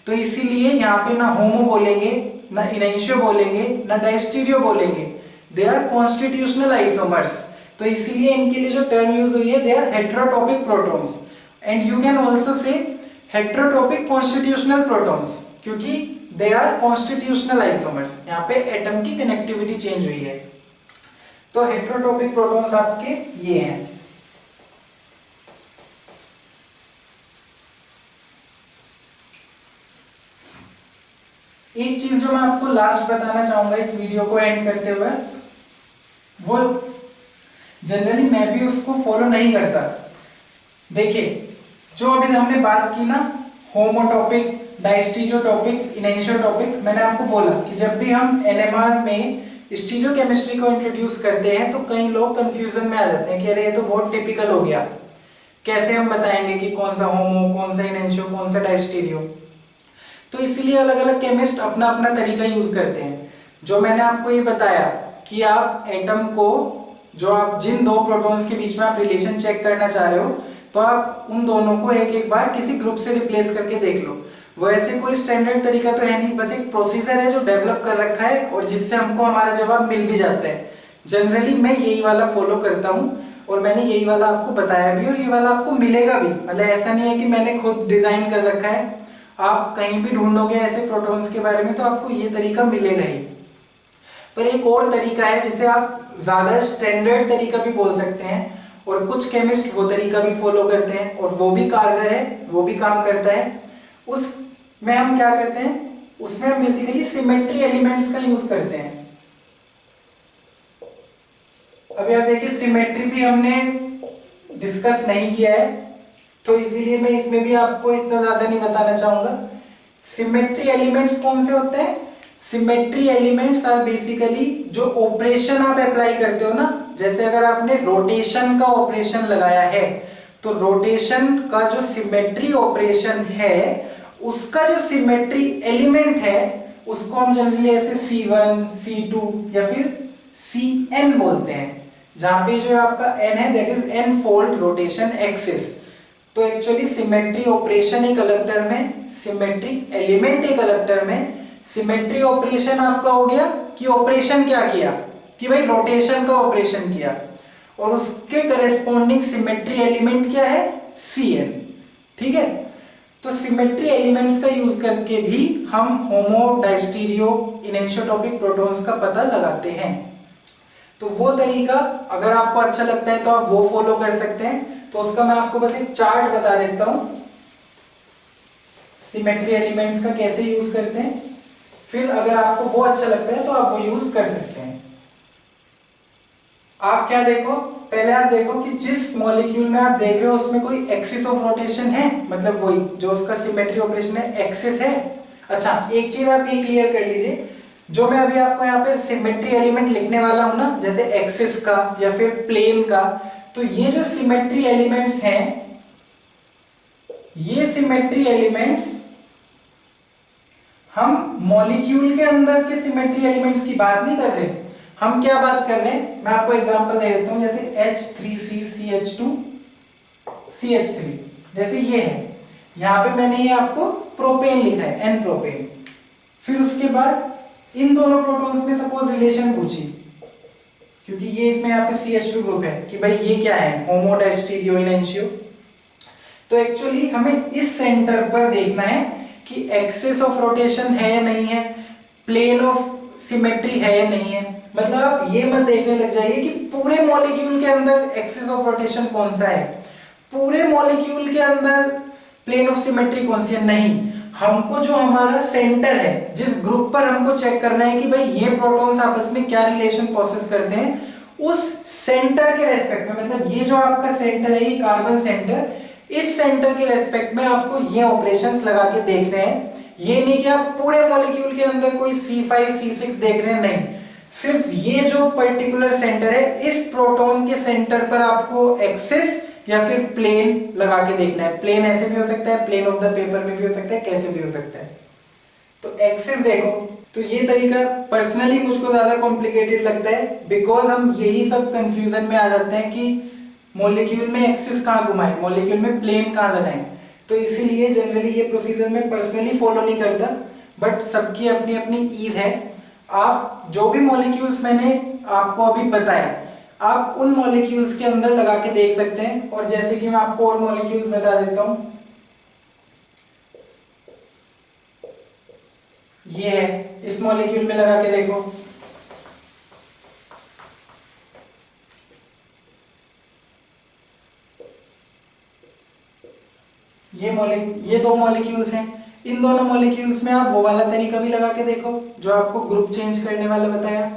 A: तो इसीलिए यहाँ पे ना होमो बोलेंगे, ना इनैंशियो बोलेंगे, ना डायस्टीरियो बोलेंगे, दे आर कॉन्स्टिट्यूशनल आइसोमर्स। तो इसीलिए इनके लिए जो टर्म यूज हुई है they are heterotopic protons, and you can also say heterotopic constitutional protons, क्योंकि दे आर कॉन्स्टिट्यूशनल आइसोमर्स। यहाँ पे एटम की कनेक्टिविटी चेंज हुई है। तो हेट्रोटॉपिक प्रोटॉन्स आपके ये हैं। एक चीज जो मैं आपको लास्ट बताना चाहूंगा इस वीडियो को एंड करते हुए, वो जनरली मैं भी उसको फॉलो नहीं करता। देखिए जो अभी हमने बात की ना, होमोटॉपिक, डायस्टीरियोटॉपिक, इनैंशियोटॉपिक, मैंने आपको बोला कि जब भी हम एनएमआर में स्टीरियोकेमिस्ट्री को इंट्रोड्यूस करते हैं तो कई लोग कंफ्यूजन में आ जाते हैं कि अरे ये तो बहुत टिपिकल हो गया, कैसे हम बताएंगे कि कौन सा होमो, कौन सा इनैंशियो, कौन सा डायस्टीरियो। तो इसीलिए अलग अलग केमिस्ट अपना अपना तरीका यूज करते हैं। जो मैंने आपको ये बताया कि आप एटम को, जो आप जिन दो प्रोटॉन्स के बीच में आप रिलेशन चेक करना चाह रहे हो, तो आप उन दोनों को एक एक बार किसी ग्रुप से रिप्लेस करके देख लो। वो ऐसे कोई स्टैंडर्ड तरीका तो है नहीं, बस एक प्रोसीजर है जो डेवलप कर रखा है और जिससे हमको हमारा जवाब मिल भी जाता है। जनरली मैं यही वाला फॉलो करता हूँ और मैंने यही वाला आपको बताया भी, और ये वाला आपको मिलेगा भी। मतलब ऐसा नहीं है कि मैंने खुद डिजाइन कर रखा है, आप कहीं भी ढूंढोगे ऐसे प्रोटॉन्स के बारे में तो आपको ये तरीका मिलेगा ही। पर एक और तरीका है जिसे आप ज्यादा स्टैंडर्ड तरीका भी बोल सकते हैं, और कुछ केमिस्ट वो तरीका भी फॉलो करते हैं और वो भी कारगर है, वो भी काम करता है। उसमें हम क्या करते हैं, उसमें हम बेसिकली सिमेट्री एलिमेंट्स का यूज करते हैं। अभी आप देखिए सिमेट्री भी हमने डिस्कस नहीं किया है, तो इसीलिए मैं इसमें भी आपको इतना ज्यादा नहीं बताना चाहूंगा। सिमेट्री एलिमेंट्स कौन से होते हैं? सिमेट्री एलिमेंट्स आर बेसिकली जो ऑपरेशन आप अप्लाई करते हो ना, जैसे अगर आपने रोटेशन का ऑपरेशन लगाया है तो रोटेशन का जो सिमेट्री ऑपरेशन है उसका जो सिमेट्री एलिमेंट है उसको हम जनरली ऐसे C1, C2 या फिर Cn बोलते हैं। जहां पे जो आपका n है that is n fold rotation axis. तो एक्चुअली सिमेट्री ऑपरेशन एक अलग टर्म है, सिमेट्री एलिमेंट एक अलग टर्म है। सिमेट्री ऑपरेशन आपका हो गया कि ऑपरेशन क्या किया, कि भाई रोटेशन का ऑपरेशन किया, और उसके करेस्पॉन्डिंग सिमेट्री एलिमेंट क्या है, Cn। ठीक है, तो सिमेट्री एलिमेंट्स का यूज करके भी हम होमो, डायस्टीरियो, इनएंशियोटॉपिक प्रोटॉन्स का पता लगाते हैं। तो वो तरीका अगर आपको अच्छा लगता है तो आप वो फॉलो कर सकते हैं। तो उसका मैं आपको बस एक चार्ट बता देता हूं, सिमेट्री एलिमेंट्स का कैसे यूज करते हैं, फिर अगर आपको वो अच्छा लगता है तो आप वो यूज कर सकते हैं। आप क्या देखो, पहले आप देखो कि जिस मॉलिक्यूल में आप देख रहे हो उसमें कोई एक्सिस ऑफ रोटेशन है, मतलब वही जो उसका सिमेट्री ऑपरेशन है एक्सिस है। अच्छा, एक चीज आप ये क्लियर कर लीजिए, जो मैं अभी आपको यहाँ पे सिमेट्री एलिमेंट लिखने वाला हूं ना, जैसे एक्सिस का या फिर प्लेन का, तो ये जो सिमेट्री एलिमेंट्स हैं, ये सिमेट्री एलिमेंट्स हम मॉलिक्यूल के अंदर के सिमेट्री एलिमेंट्स की बात नहीं कर रहे, हम क्या बात कर रहे हैं, मैं आपको एग्जांपल दे देता हूं, जैसे H3CCH2CH3 जैसे ये है, यहां पे मैंने ये आपको प्रोपेन लिखा है, N प्रोपेन। फिर उसके बाद इन दोनों प्रोटॉन्स में सपोज रिलेशन पूछी, क्योंकि ये इसमें यहाँ पे CH2 ग्रुप है, कि भाई ये क्या है, होमो, डायस्टीरियो, इनएंशियो। तो एक्चुअली हमें इस सेंटर पर देखना है कि एक्सिस ऑफ रोटेशन है या नहीं है, प्लेन ऑफ सिमेट्री है या नहीं है। मतलब आप ये मत देखने लग जाइए कि पूरे मॉलिक्यूल के अंदर एक्सिस ऑफ रोटेशन कौन सा है, पूरे मॉलिक्यूल के अंदर प्लेन ऑफ सिमेट्री कौन सी है, नहीं। हमको जो हमारा सेंटर है, जिस ग्रुप पर हमको चेक करना है कि भाई ये प्रोटॉन्स आपस में क्या रिलेशन प्रोसेस करते हैं, उस सेंटर के रेस्पेक्ट में, मतलब ये जो आपका सेंटर है, ये कार्बन सेंटर, इस सेंटर के रेस्पेक्ट में आपको ये ऑपरेशंस लगा के देखने हैं। ये नहीं कि आप पूरे मॉलिक्यूल के अंदर कोई C5 C6 देख रहे हैं, नहीं, सिर्फ ये जो पर्टिकुलर सेंटर है, इस प्रोटॉन के सेंटर पर आपको एक्सिस या फिर प्लेन लगा के देखना है। प्लेन ऐसे भी हो सकता है, प्लेन ऑफ द पेपर में भी हो सकता है, कैसे भी हो सकता है। तो एक्सिस देखो, तो ये तरीका पर्सनली मुझको ज्यादा कॉम्प्लिकेटेड लगता है, बिकॉज हम यही सब कंफ्यूजन में आ जाते हैं कि मॉलिक्यूल में एक्सिस कहाँ घुमाएं, मॉलिक्यूल में प्लेन कहाँ लगाएं। तो इसीलिए जनरली ये प्रोसीजर मैं पर्सनली फॉलो नहीं करता, बट सबकी अपनी अपनी ईज है। आप जो भी मॉलिक्यूल्स मैंने आपको अभी बताया, आप उन मॉलिक्यूल्स के अंदर लगा के देख सकते हैं। और जैसे कि मैं आपको और मॉलिक्यूल्स बता देता हूं, ये है, इस मॉलिक्यूल में लगा के देखो, ये दो मॉलिक्यूल्स हैं। इन दोनों मॉलिक्यूल्स में आप वो वाला तरीका भी लगा के देखो जो आपको ग्रुप चेंज करने वाला बताया,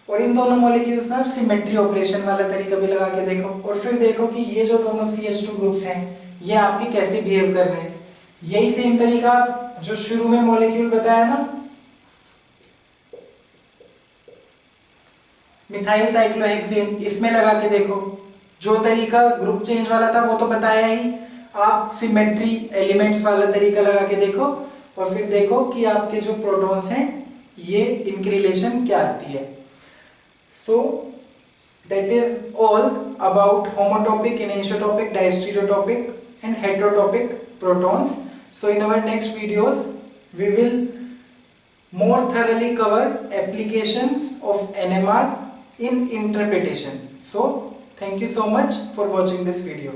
A: और इन दोनों मॉलिक्यूल्स में आप सिमेट्री ऑपरेशन वाला तरीका भी लगा के देखो, और फिर देखो कि ये जो दोनों CH2 ग्रुप्स हैं ये आपके कैसे बिहेव कर रहे हैं। यही सेम तरीका जो शुरू में मॉलिक्यूल बताया ना, मिथाइल साइक्लोहेक्सेन, इसमें लगा के देखो। जो तरीका ग्रुप चेंज वाला था वो तो बताया ही, आप सिमेट्री एलिमेंट्स वाला तरीका लगा के देखो, और फिर देखो कि आपके जो प्रोटॉन्स हैं ये इनकी रिलेशन क्या आती है। So that is all about homotopic, anisotropic, diastereotopic and heterotopic protons. So in our next videos we will more thoroughly cover applications of NMR in interpretation. So thank you so much for watching this video.